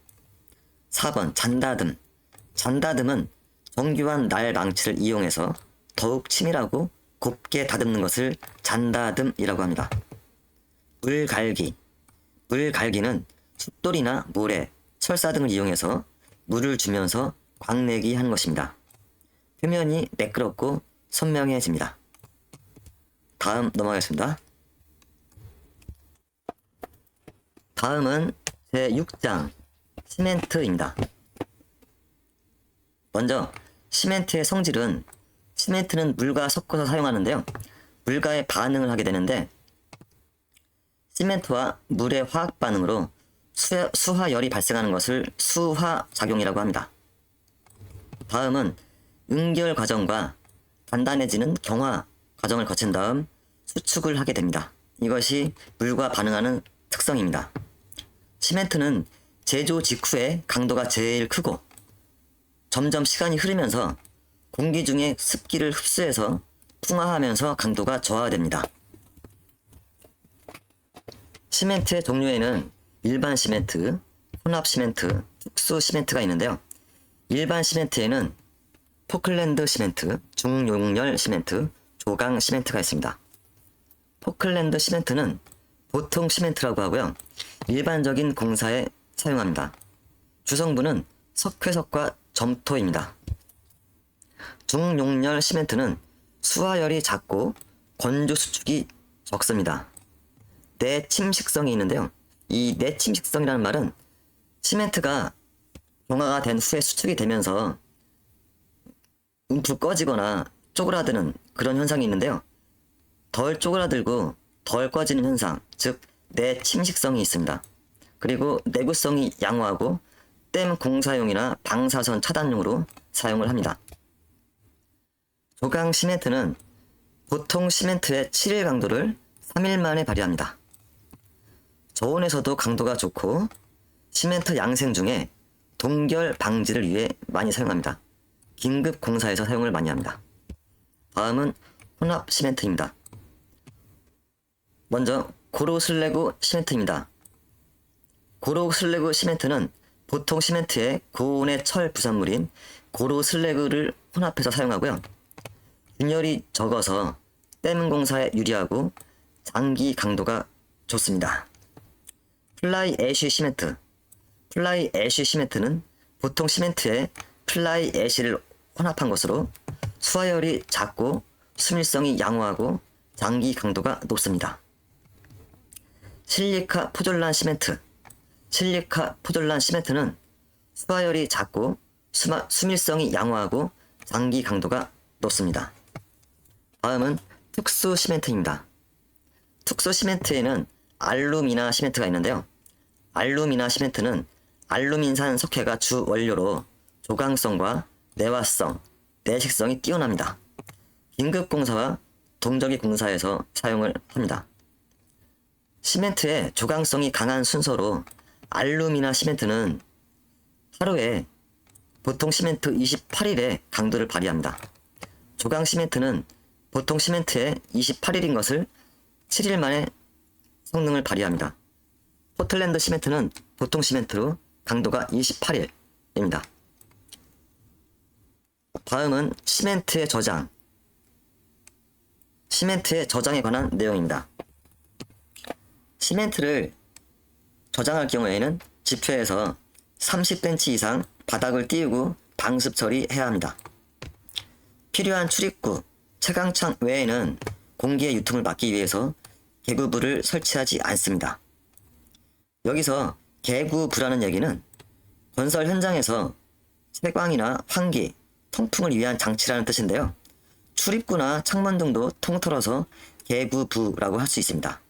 4번 잔다듬. 잔다듬은 정교한 날 망치를 이용해서 더욱 치밀하고 곱게 다듬는 것을 잔다듬이라고 합니다. 물갈기. 물갈기는 숫돌이나 모래, 철사 등을 이용해서 물을 주면서 광내기 하는 것입니다. 표면이 매끄럽고 선명해집니다. 다음 넘어가겠습니다. 다음은 제6장 시멘트입니다. 먼저 시멘트의 성질은 시멘트는 물과 섞어서 사용하는데요. 물과의 반응을 하게 되는데 시멘트와 물의 화학 반응으로 수화열이 발생하는 것을 수화작용이라고 합니다. 다음은 응결 과정과 단단해지는 경화 과정을 거친 다음 수축을 하게 됩니다. 이것이 물과 반응하는 특성입니다. 시멘트는 제조 직후에 강도가 제일 크고 점점 시간이 흐르면서 공기 중에 습기를 흡수해서 풍화하면서 강도가 저하됩니다. 시멘트의 종류에는 일반 시멘트, 혼합 시멘트, 특수 시멘트가 있는데요. 일반 시멘트에는 포클랜드 시멘트, 중용열 시멘트, 조강 시멘트가 있습니다. 포클랜드 시멘트는 보통 시멘트라고 하고요. 일반적인 공사에 사용합니다. 주성분은 석회석과 점토입니다. 중용열 시멘트는 수화열이 작고 건조 수축이 적습니다. 내침식성이 있는데요. 이 내침식성이라는 말은 시멘트가 경화가 된 후에 수축이 되면서 움푹 꺼지거나 쪼그라드는 그런 현상이 있는데요. 덜 쪼그라들고 덜 꺼지는 현상, 즉 내침식성이 있습니다. 그리고 내구성이 양호하고 댐 공사용이나 방사선 차단용으로 사용을 합니다. 조강 시멘트는 보통 시멘트의 7일 강도를 3일 만에 발휘합니다. 저온에서도 강도가 좋고 시멘트 양생 중에 동결 방지를 위해 많이 사용합니다. 긴급 공사에서 사용을 많이 합니다. 다음은 혼합 시멘트입니다. 먼저 고로슬래구 시멘트입니다. 고로 슬래그 시멘트는 보통 시멘트에 고온의 철 부산물인 고로 슬래그를 혼합해서 사용하고요. 균열이 적어서 댐 공사에 유리하고 장기 강도가 좋습니다. 플라이 애쉬 시멘트. 플라이 애쉬 시멘트는 보통 시멘트에 플라이 애쉬를 혼합한 것으로 수화열이 작고 수밀성이 양호하고 장기 강도가 높습니다. 실리카 포졸란 시멘트. 실리카 포졸란 시멘트는 수화열이 작고 수밀성이 양호하고 장기 강도가 높습니다. 다음은 특수 시멘트입니다. 특수 시멘트에는 알루미나 시멘트가 있는데요. 알루미나 시멘트는 알루민산 석회가 주 원료로 조강성과 내화성, 내식성이 뛰어납니다. 긴급공사와 동적이 공사에서 사용을 합니다. 시멘트의 조강성이 강한 순서로 알루미나 시멘트는 하루에 보통 시멘트 28일의 강도를 발휘합니다. 조강 시멘트는 보통 시멘트의 28일인 것을 7일 만에 성능을 발휘합니다. 포틀랜드 시멘트는 보통 시멘트로 강도가 28일입니다. 다음은 시멘트의 저장. 시멘트의 저장에 관한 내용입니다. 시멘트를 저장할 경우에는 지표에서 30cm 이상 바닥을 띄우고 방습 처리해야 합니다. 필요한 출입구, 채광창 외에는 공기의 유통을 막기 위해서 개구부를 설치하지 않습니다. 여기서 개구부라는 얘기는 건설 현장에서 채광이나 환기, 통풍을 위한 장치라는 뜻인데요. 출입구나 창문 등도 통틀어서 개구부라고 할 수 있습니다.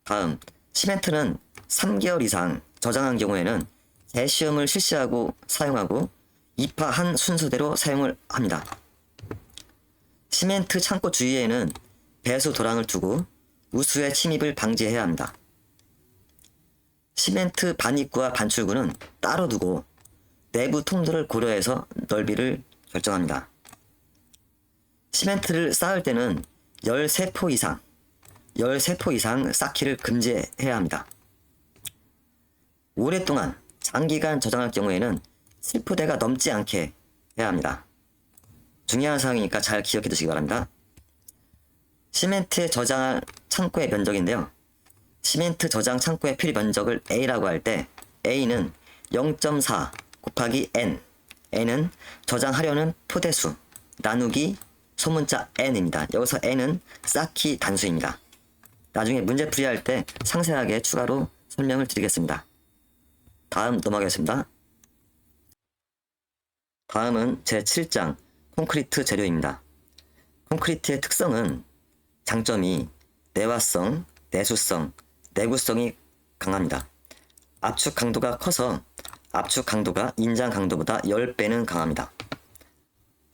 다음, 시멘트는 3개월 이상 저장한 경우에는 재시험을 실시하고 사용하고 입하한 순서대로 사용을 합니다. 시멘트 창고 주위에는 배수 도랑을 두고 우수의 침입을 방지해야 합니다. 시멘트 반입구와 반출구는 따로 두고 내부 통로를 고려해서 넓이를 결정합니다. 시멘트를 쌓을 때는 13포 이상 쌓기를 금지해야 합니다. 오랫동안 장기간 저장할 경우에는 7포대가 넘지 않게 해야 합니다. 중요한 사항이니까 잘 기억해 두시기 바랍니다. 시멘트에 저장할 창고의 면적인데요. 시멘트 저장 창고의 필 면적을 A라고 할 때 A는 0.4 곱하기 N, N은 저장하려는 포대수, 나누기 소문자 N입니다. 여기서 N은 쌓기 단수입니다. 나중에 문제 풀이할 때 상세하게 추가로 설명을 드리겠습니다. 다음 넘어가겠습니다. 다음은 제7장 콘크리트 재료입니다. 콘크리트의 특성은 장점이 내화성, 내수성, 내구성이 강합니다. 압축 강도가 커서 압축 강도가 인장 강도보다 10배는 강합니다.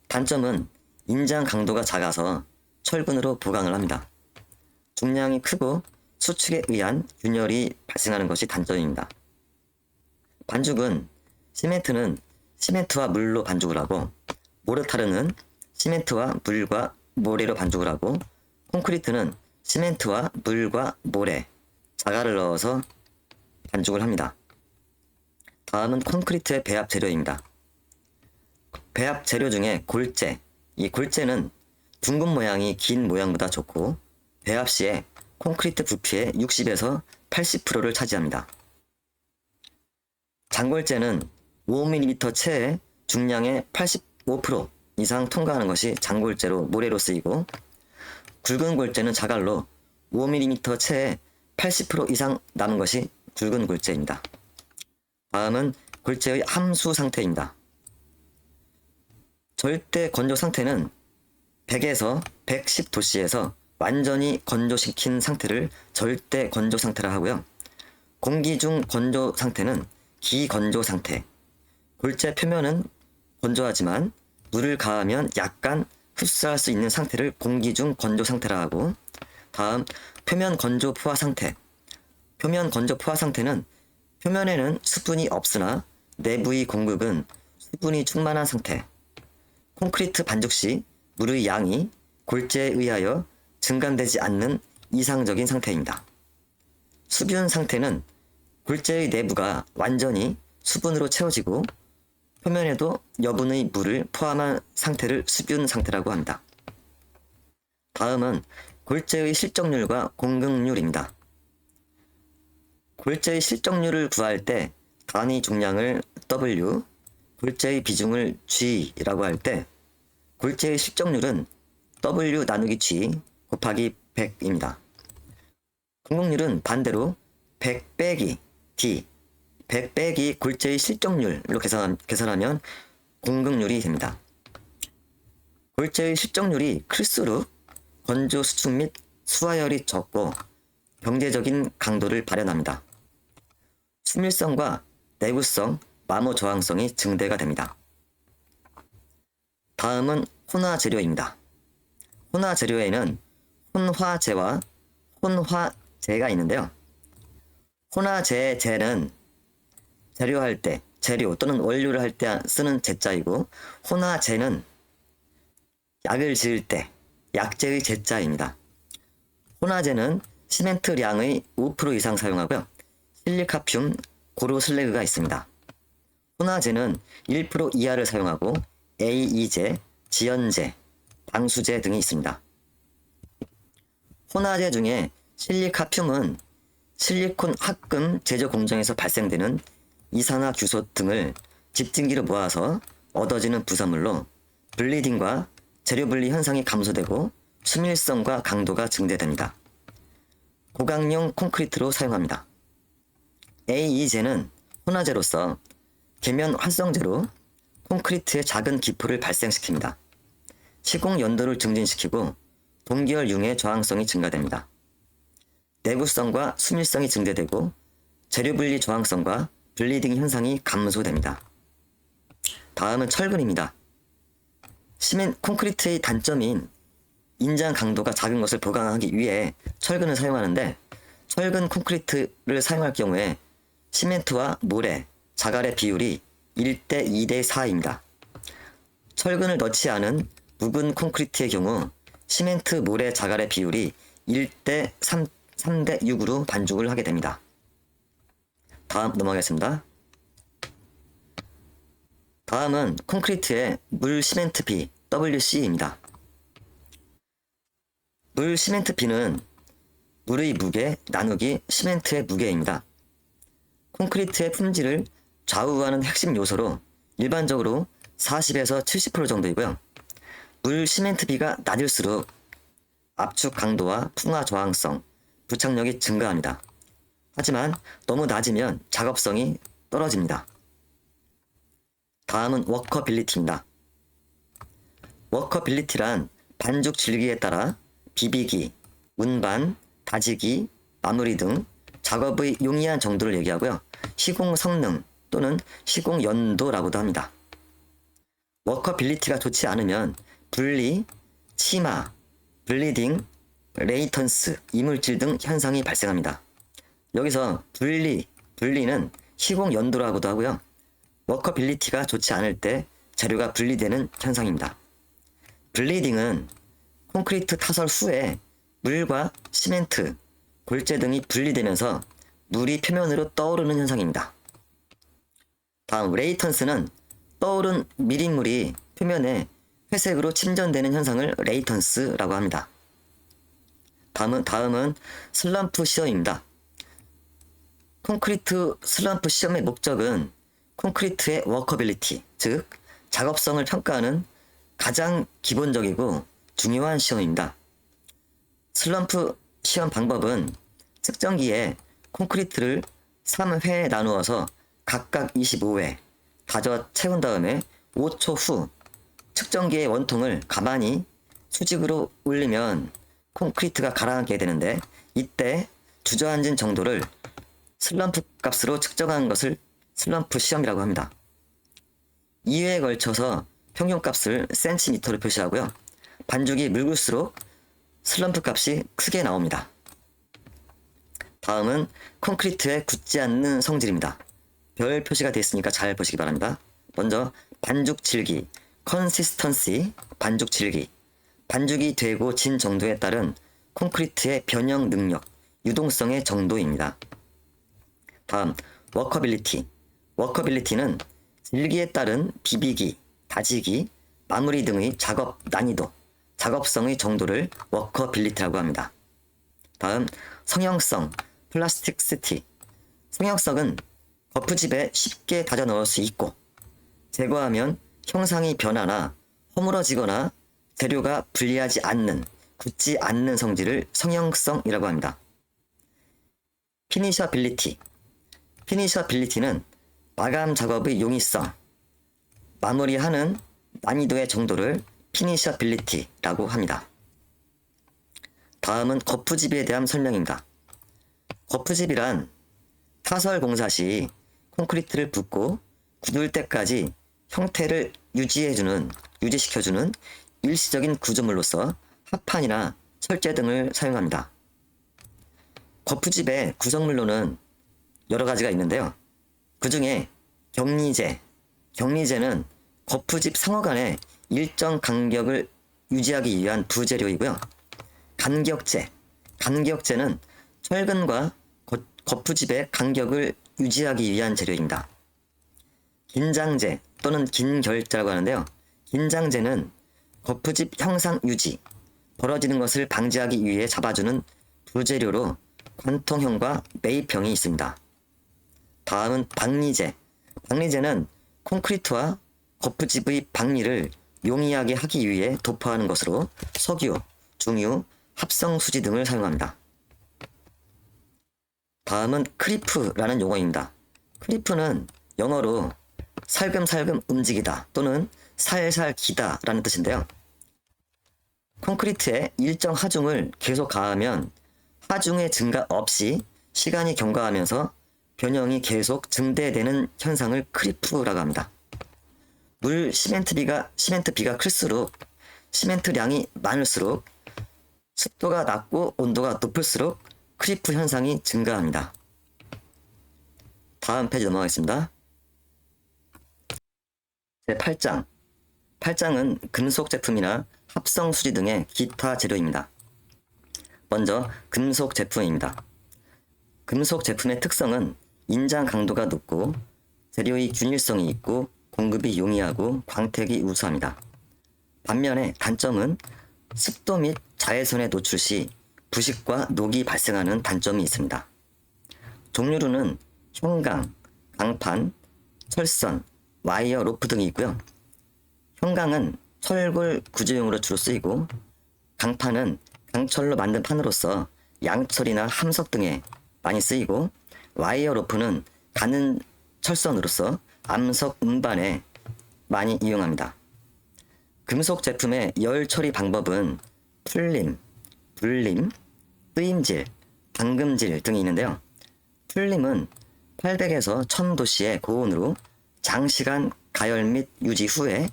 단점은 인장 강도가 작아서 철분으로 보강을 합니다. 중량이 크고 수축에 의한 균열이 발생하는 것이 단점입니다. 반죽은 시멘트는 시멘트와 물로 반죽을 하고 모르타르는 시멘트와 물과 모래로 반죽을 하고 콘크리트는 시멘트와 물과 모래, 자갈을 넣어서 반죽을 합니다. 다음은 콘크리트의 배합 재료입니다. 배합 재료 중에 골재, 이 골재는 둥근 모양이 긴 모양보다 좋고 배합 시에 콘크리트 부피의 60에서 80%를 차지합니다. 장골재는 5mm 체의 중량의 85% 이상 통과하는 것이 장골재로 모래로 쓰이고 굵은 골재는 자갈로 5mm 체의 80% 이상 남은 것이 굵은 골재입니다. 다음은 골재의 함수 상태입니다. 절대 건조 상태는 100에서 110도씨에서 완전히 건조시킨 상태를 절대 건조 상태라 하고요. 공기 중 건조 상태는 기건조 상태. 골재 표면은 건조하지만 물을 가하면 약간 흡수할 수 있는 상태를 공기 중 건조 상태라 하고, 다음 표면 건조 포화 상태. 표면 건조 포화 상태는 표면에는 수분이 없으나 내부의 공급은 수분이 충만한 상태. 콘크리트 반죽 시 물의 양이 골재에 의하여 증감되지 않는 이상적인 상태입니다. 수변 상태는 골재의 내부가 완전히 수분으로 채워지고 표면에도 여분의 물을 포함한 상태를 수분 상태라고 합니다. 다음은 골재의 실적률과 공급률입니다. 골재의 실적률을 구할 때 단위 중량을 W, 골재의 비중을 G라고 할 때 골재의 실적률은 W 나누기 G 곱하기 100입니다. 공급률은 반대로 100 빼기 D, 100 빼기 골재의 실적률로 계산하면 공급률이 됩니다. 골재의 실적률이 클수록 건조 수축 및 수화열이 적고 경제적인 강도를 발현합니다. 수밀성과 내구성, 마모 저항성이 증대가 됩니다. 다음은 혼화 재료입니다. 혼화 재료에는 혼화재와 혼화재가 있는데요. 혼화재는 재료할 때, 재료 또는 원료를 할 때 쓰는 제자이고, 혼화재는 약을 지을 때, 약재의 제자입니다. 혼화재는 시멘트량의 5% 이상 사용하고요. 실리카슘, 고로슬래그가 있습니다. 혼화재는 1% 이하를 사용하고 AE제, 지연제, 방수제 등이 있습니다. 혼화재 중에 실리카슘은 실리콘 합금 제조 공정에서 발생되는 이산화규소 등을 집진기로 모아서 얻어지는 부산물로 블리딩과 재료 분리 현상이 감소되고 수밀성과 강도가 증대됩니다. 고강력 콘크리트로 사용합니다. AE제는 혼화재로서 계면 활성제로 콘크리트의 작은 기포를 발생시킵니다. 시공 연도를 증진시키고 동기열 융의 저항성이 증가됩니다. 내구성과 수밀성이 증대되고 재료 분리 저항성과 블리딩 현상이 감소됩니다. 다음은 철근입니다. 콘크리트의 단점인 인장 강도가 작은 것을 보강하기 위해 철근을 사용하는데 철근 콘크리트를 사용할 경우에 시멘트와 모래, 자갈의 비율이 1대 2대 4입니다. 철근을 넣지 않은 묵은 콘크리트의 경우 시멘트, 모래, 자갈의 비율이 1대 3대 6으로 반죽을 하게 됩니다. 다음 넘어가겠습니다. 다음은 콘크리트의 물 시멘트 비 WC입니다. 물 시멘트 비는 물의 무게 나누기 시멘트의 무게입니다. 콘크리트의 품질을 좌우하는 핵심 요소로 일반적으로 40에서 70% 정도이고요. 물 시멘트 비가 낮을수록 압축 강도와 풍화 저항성, 부착력이 증가합니다. 하지만 너무 낮으면 작업성이 떨어집니다. 다음은 워커빌리티입니다. 워커빌리티란 반죽 질기에 따라 비비기, 운반, 다지기, 마무리 등 작업의 용이한 정도를 얘기하고요. 시공 성능 또는 시공 연도라고도 합니다. 워커빌리티가 좋지 않으면 분리, 치마, 블리딩, 레이턴스, 이물질 등 현상이 발생합니다. 여기서 분리는 시공 연도라고도 하고요. 워커빌리티가 좋지 않을 때 재료가 분리되는 현상입니다. 블리딩은 콘크리트 타설 후에 물과 시멘트, 골재 등이 분리되면서 물이 표면으로 떠오르는 현상입니다. 다음 레이턴스는 떠오른 미린물이 표면에 회색으로 침전되는 현상을 레이턴스라고 합니다. 다음은 슬럼프 시험입니다. 콘크리트 슬럼프 시험의 목적은 콘크리트의 워커빌리티, 즉 작업성을 평가하는 가장 기본적이고 중요한 시험입니다. 슬럼프 시험 방법은 측정기에 콘크리트를 3회에 나누어서 각각 25회 가져 채운 다음에 5초 후 측정기의 원통을 가만히 수직으로 올리면 콘크리트가 가라앉게 되는데 이때 주저앉은 정도를 슬럼프 값으로 측정한 것을 슬럼프 시험이라고 합니다. 2회에 걸쳐서 평균값을 센티미터로 표시하고요. 반죽이 묽을수록 슬럼프 값이 크게 나옵니다. 다음은 콘크리트의 굳지 않는 성질입니다. 별 표시가 되어 있으니까 잘 보시기 바랍니다. 먼저 반죽 질기, 컨시스턴시, 반죽 질기, 반죽이 되고 진 정도에 따른 콘크리트의 변형 능력, 유동성의 정도입니다. 다음 워커빌리티. 워커빌리티는 질기에 따른 비비기, 다지기, 마무리 등의 작업 난이도, 작업성의 정도를 워커빌리티라고 합니다. 다음 성형성, 플라스틱시티. 성형성은 거푸집에 쉽게 다져 넣을 수 있고 제거하면 형상이 변하나 허물어지거나 재료가 분리하지 않는, 굳지 않는 성질을 성형성이라고 합니다. 피니셔빌리티. 피니셔빌리티는 마감 작업의 용이성, 마무리하는 난이도의 정도를 피니셔빌리티라고 합니다. 다음은 거푸집에 대한 설명입니다. 거푸집이란 타설 공사 시 콘크리트를 붓고 굳을 때까지 형태를 유지시켜주는 일시적인 구조물로서 합판이나 철제 등을 사용합니다. 거푸집의 구성물로는 여러 가지가 있는데요. 그 중에 경리제는 거푸집 상호 간의 일정 간격을 유지하기 위한 부재료이고요. 간격제는 철근과 거푸집의 간격을 유지하기 위한 재료입니다. 긴장제 또는 긴결자라고 하는데요. 긴장제는 거푸집 형상 유지, 벌어지는 것을 방지하기 위해 잡아주는 부재료로 관통형과 매입형이 있습니다. 다음은 박리제. 박리제는 콘크리트와 거푸집의 박리를 용이하게 하기 위해 도포하는 것으로 석유, 중유, 합성수지 등을 사용합니다. 다음은 크리프라는 용어입니다. 크리프는 영어로 살금살금 움직이다 또는 살살 기다 라는 뜻인데요. 콘크리트에 일정 하중을 계속 가하면 하중의 증가 없이 시간이 경과하면서 변형이 계속 증대되는 현상을 크리프라고 합니다. 시멘트비가 클수록 시멘트량이 많을수록 습도가 낮고 온도가 높을수록 크리프 현상이 증가합니다. 다음 페이지 넘어가겠습니다. 제8장. 8장은 금속 제품이나 합성 수지 등의 기타 재료입니다. 먼저 금속 제품입니다. 금속 제품의 특성은 인장 강도가 높고 재료의 균일성이 있고 공급이 용이하고 광택이 우수합니다. 반면에 단점은 습도 및 자외선에 노출 시 부식과 녹이 발생하는 단점이 있습니다. 종류로는 형강, 강판, 철선, 와이어 로프 등이 있고요. 형강은 철골 구조용으로 주로 쓰이고 강판은 강철로 만든 판으로서 양철이나 함석 등에 많이 쓰이고 와이어 로프는 가는 철선으로서 암석 운반에 많이 이용합니다. 금속 제품의 열 처리 방법은 풀림, 불림, 뜨임질, 방금질 등이 있는데요. 풀림은 800에서 1000도씨의 고온으로 장시간 가열 및 유지 후에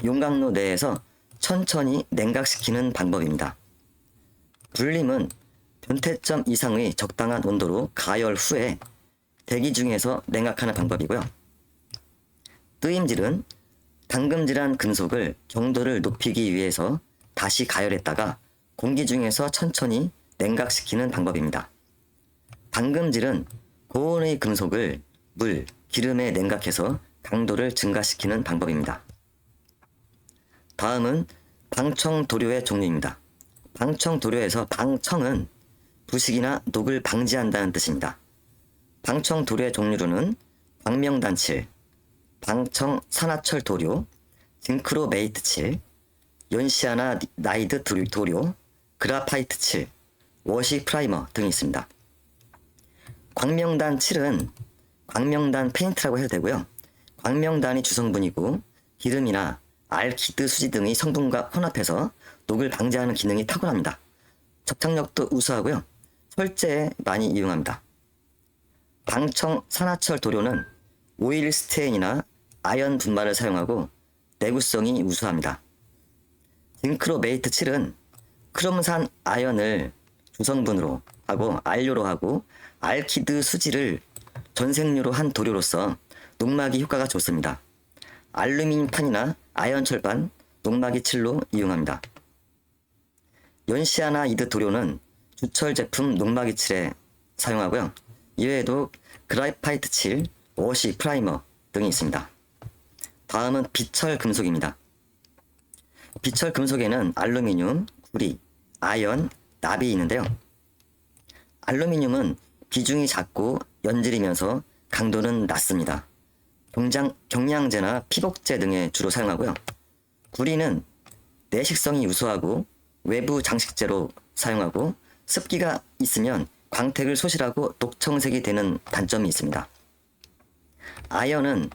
용광로 내에서 천천히 냉각시키는 방법입니다. 불림은 변태점 이상의 적당한 온도로 가열 후에 대기 중에서 냉각하는 방법이고요. 뜨임질은 당금질한 금속을 경도를 높이기 위해서 다시 가열했다가 공기 중에서 천천히 냉각시키는 방법입니다. 방금질은 고온의 금속을 물, 기름에 냉각해서 강도를 증가시키는 방법입니다. 다음은 방청 도료의 종류입니다. 방청 도료에서 방청은 부식이나 녹을 방지한다는 뜻입니다. 방청 도료의 종류로는 광명단칠, 방청 산화철 도료, 징크로메이트 칠, 연시아나 나이드 도료, 그라파이트 칠, 워시 프라이머 등이 있습니다. 광명단 칠은 광명단 페인트라고 해도 되고요. 광명단이 주성분이고 기름이나 알키드 수지 등의 성분과 혼합해서 녹을 방지하는 기능이 탁월합니다. 접착력도 우수하고요. 철제에 많이 이용합니다. 방청 산화철 도료는 오일 스테인이나 아연 분말을 사용하고 내구성이 우수합니다. 징크로메이트 칠은 크롬산 아연을 주성분으로 하고 안료로 하고 알키드 수지를 전색료로 한 도료로서 녹막이 효과가 좋습니다. 알루미늄판이나 아연 철판, 녹막이 칠로 이용합니다. 연시아나 이드 도료는 주철 제품 녹막이 칠에 사용하고요. 이외에도 그라파이트 칠, 워시, 프라이머 등이 있습니다. 다음은 비철 금속입니다. 비철 금속에는 알루미늄, 구리, 아연, 납이 있는데요. 알루미늄은 비중이 작고 연질이면서 강도는 낮습니다. 경량제나 피복제 등에 주로 사용하고요. 구리는 내식성이 우수하고 외부 장식재로 사용하고 습기가 있으면 광택을 소실하고 녹청색이 되는 단점이 있습니다. 아연은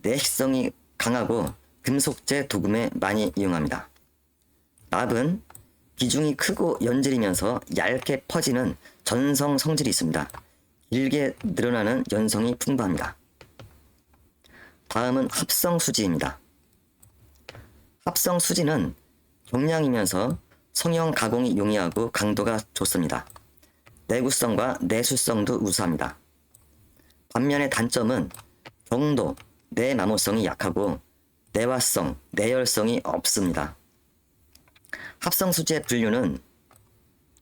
내식성이 강하고 금속재 도금에 많이 이용합니다. 납은 비중이 크고 연질이면서 얇게 퍼지는 전성 성질이 있습니다. 길게 늘어나는 연성이 풍부합니다. 다음은 합성수지입니다. 합성수지는 경량이면서 성형 가공이 용이하고 강도가 좋습니다. 내구성과 내수성도 우수합니다. 반면에 단점은 경도, 내마모성이 약하고 내화성, 내열성이 없습니다. 합성수지의 분류는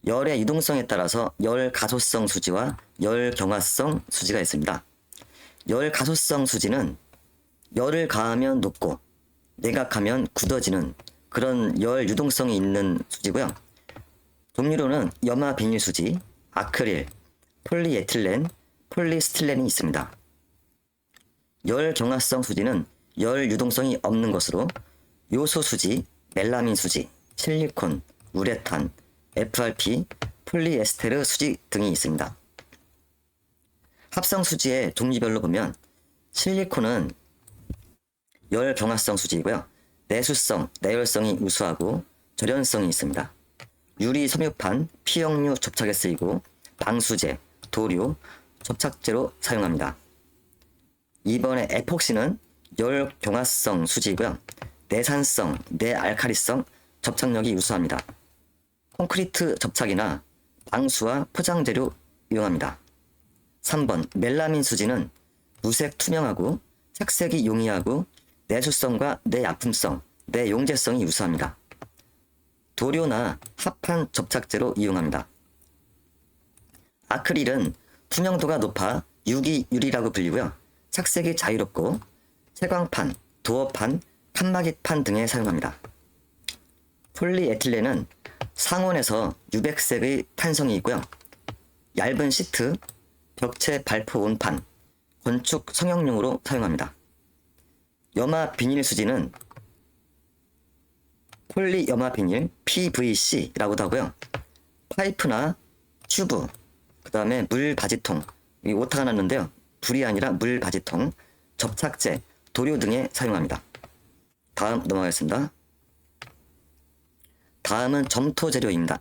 열의 유동성에 따라서 열가소성 수지와 열경화성 수지가 있습니다. 열가소성 수지는 열을 가하면 녹고 내각하면 굳어지는 그런 열 유동성이 있는 수지고요. 종류로는 염화 비닐 수지, 아크릴, 폴리에틸렌, 폴리스틸렌이 있습니다. 열 경화성 수지는 열 유동성이 없는 것으로 요소 수지, 멜라민 수지, 실리콘, 우레탄, FRP, 폴리에스테르 수지 등이 있습니다. 합성 수지의 종류별로 보면 실리콘은 열 경화성 수지이고요. 내수성, 내열성이 우수하고 절연성이 있습니다. 유리 섬유판, 피역류 접착에 쓰이고 방수제, 도료, 접착제로 사용합니다. 이번에 에폭시는 열 경화성 수지이고요. 내산성, 내알칼리성 접착력이 우수합니다. 콘크리트 접착이나 방수와 포장재료 이용합니다. 3번 멜라민 수지는 무색 투명하고 착색이 용이하고 내수성과 내아품성, 내용재성이 우수합니다. 도료나 합판 접착제로 이용합니다. 아크릴은 투명도가 높아 유기유리라고 불리고요. 착색이 자유롭고 채광판, 도어판, 칸막이판 등에 사용합니다. 폴리에틸렌은 상온에서 유백색의 탄성이 있고요. 얇은 시트, 벽체 발포 온판, 건축 성형용으로 사용합니다. 염화 비닐 수지는 폴리 염화 비닐 PVC라고도 하고요. 파이프나 튜브, 그 다음에 물 바지통, 이 오타가 났는데요. 불이 아니라 물 바지통, 접착제, 도료 등에 사용합니다. 다음 넘어가겠습니다. 다음은 점토 재료입니다.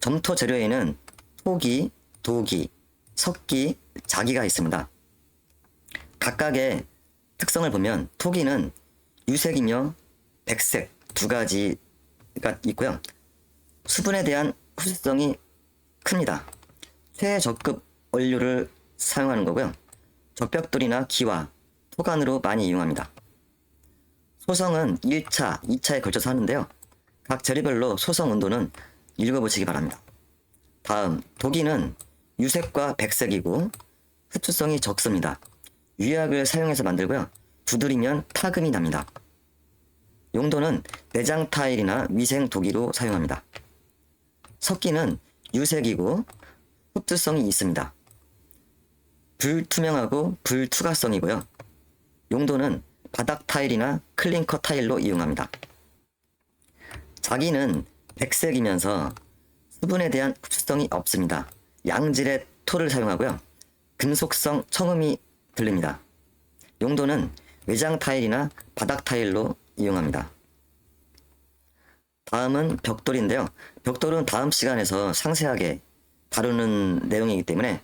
점토 재료에는 토기, 도기, 석기, 자기가 있습니다. 각각의 특성을 보면 토기는 유색이며 백색 두 가지가 있고요. 수분에 대한 흡수성이 큽니다. 최저급 원료를 사용하는 거고요. 적벽돌이나 기와 토간으로 많이 이용합니다. 소성은 1차, 2차에 걸쳐서 하는데요. 각 재료별로 소성 온도는 읽어보시기 바랍니다. 다음, 도기는 유색과 백색이고 흡수성이 적습니다. 유약을 사용해서 만들고요. 두드리면 타금이 납니다. 용도는 내장 타일이나 위생 도기로 사용합니다. 석기는 유색이고 흡수성이 있습니다. 불투명하고 불투과성이고요. 용도는 바닥 타일이나 클링커 타일로 이용합니다. 자기는 백색이면서 수분에 대한 흡수성이 없습니다. 양질의 토를 사용하고요. 금속성 청음이 들립니다. 용도는 외장 타일이나 바닥 타일로 이용합니다. 다음은 벽돌인데요. 벽돌은 다음 시간에서 상세하게 다루는 내용이기 때문에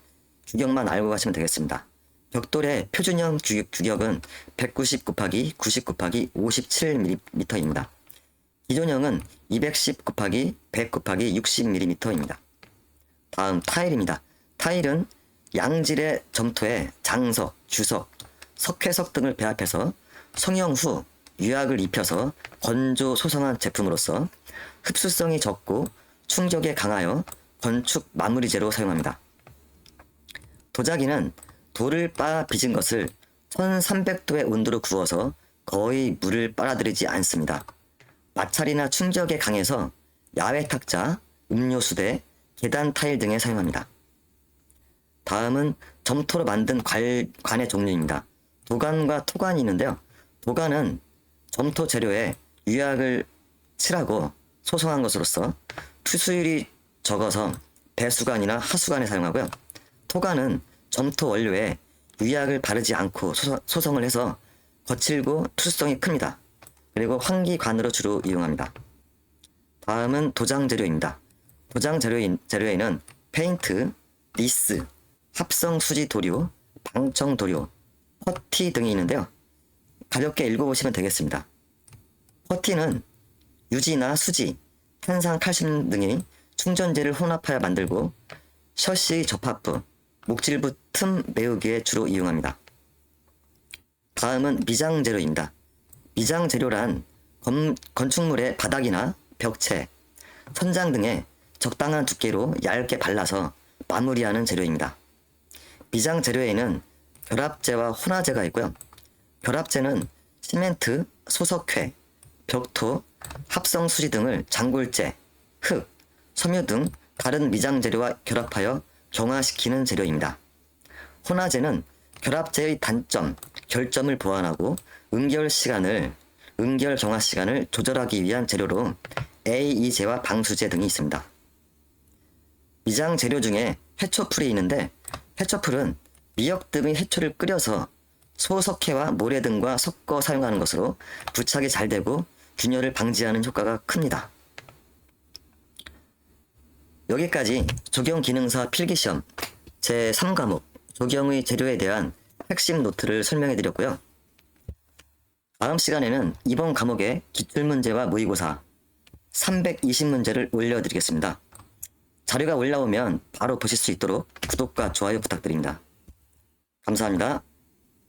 규격만 알고 가시면 되겠습니다. 벽돌의 표준형 규격은 190 곱하기 90 곱하기 57mm입니다. 기존형은 210 곱하기 100 곱하기 60mm입니다. 다음 타일입니다. 타일은 양질의 점토에 장석, 주석, 석회석 등을 배합해서 성형 후 유약을 입혀서 건조 소성한 제품으로서 흡수성이 적고 충격에 강하여 건축 마무리재로 사용합니다. 도자기는 돌을 빻아 빚은 것을 1300도의 온도로 구워서 거의 물을 빨아들이지 않습니다. 마찰이나 충격에 강해서 야외 탁자, 음료수대, 계단 타일 등에 사용합니다. 다음은 점토로 만든 관의 종류입니다. 도관과 토관이 있는데요. 도관은 점토 재료에 유약을 칠하고 소성한 것으로서 투수율이 적어서 배수관이나 하수관에 사용하고요. 토관은 점토 원료에 유약을 바르지 않고 소성을 해서 거칠고 투수성이 큽니다. 그리고 환기관으로 주로 이용합니다. 다음은 도장 재료입니다. 도장 재료에는 페인트, 니스, 합성 수지 도료, 방청 도료, 퍼티 등이 있는데요. 가볍게 읽어보시면 되겠습니다. 퍼티는 유지나 수지, 탄산 칼슘 등의 충전재를 혼합하여 만들고 셔시 접합부, 목질부 틈 메우기에 주로 이용합니다. 다음은 미장 재료입니다. 미장 재료란 건축물의 바닥이나 벽체, 천장 등에 적당한 두께로 얇게 발라서 마무리하는 재료입니다. 미장 재료에는 결합제와 혼화제가 있고요. 결합제는 시멘트, 소석회, 벽토, 합성 수지 등을 장골재, 흙, 섬유 등 다른 미장 재료와 결합하여 경화시키는 재료입니다. 혼화제는 결합제의 단점, 결점을 보완하고 응결 경화 시간을 조절하기 위한 재료로 AE제와 방수제 등이 있습니다. 미장 재료 중에 해초풀이 있는데 해초풀은 미역 등의 해초를 끓여서 소석회와 모래 등과 섞어 사용하는 것으로 부착이 잘 되고 균열을 방지하는 효과가 큽니다. 여기까지 조경기능사 필기시험 제3과목 조경의 재료에 대한 핵심 노트를 설명해 드렸고요. 다음 시간에는 이번 과목의 기출문제와 모의고사 320문제를 올려드리겠습니다. 자료가 올라오면 바로 보실 수 있도록 구독과 좋아요 부탁드립니다. 감사합니다.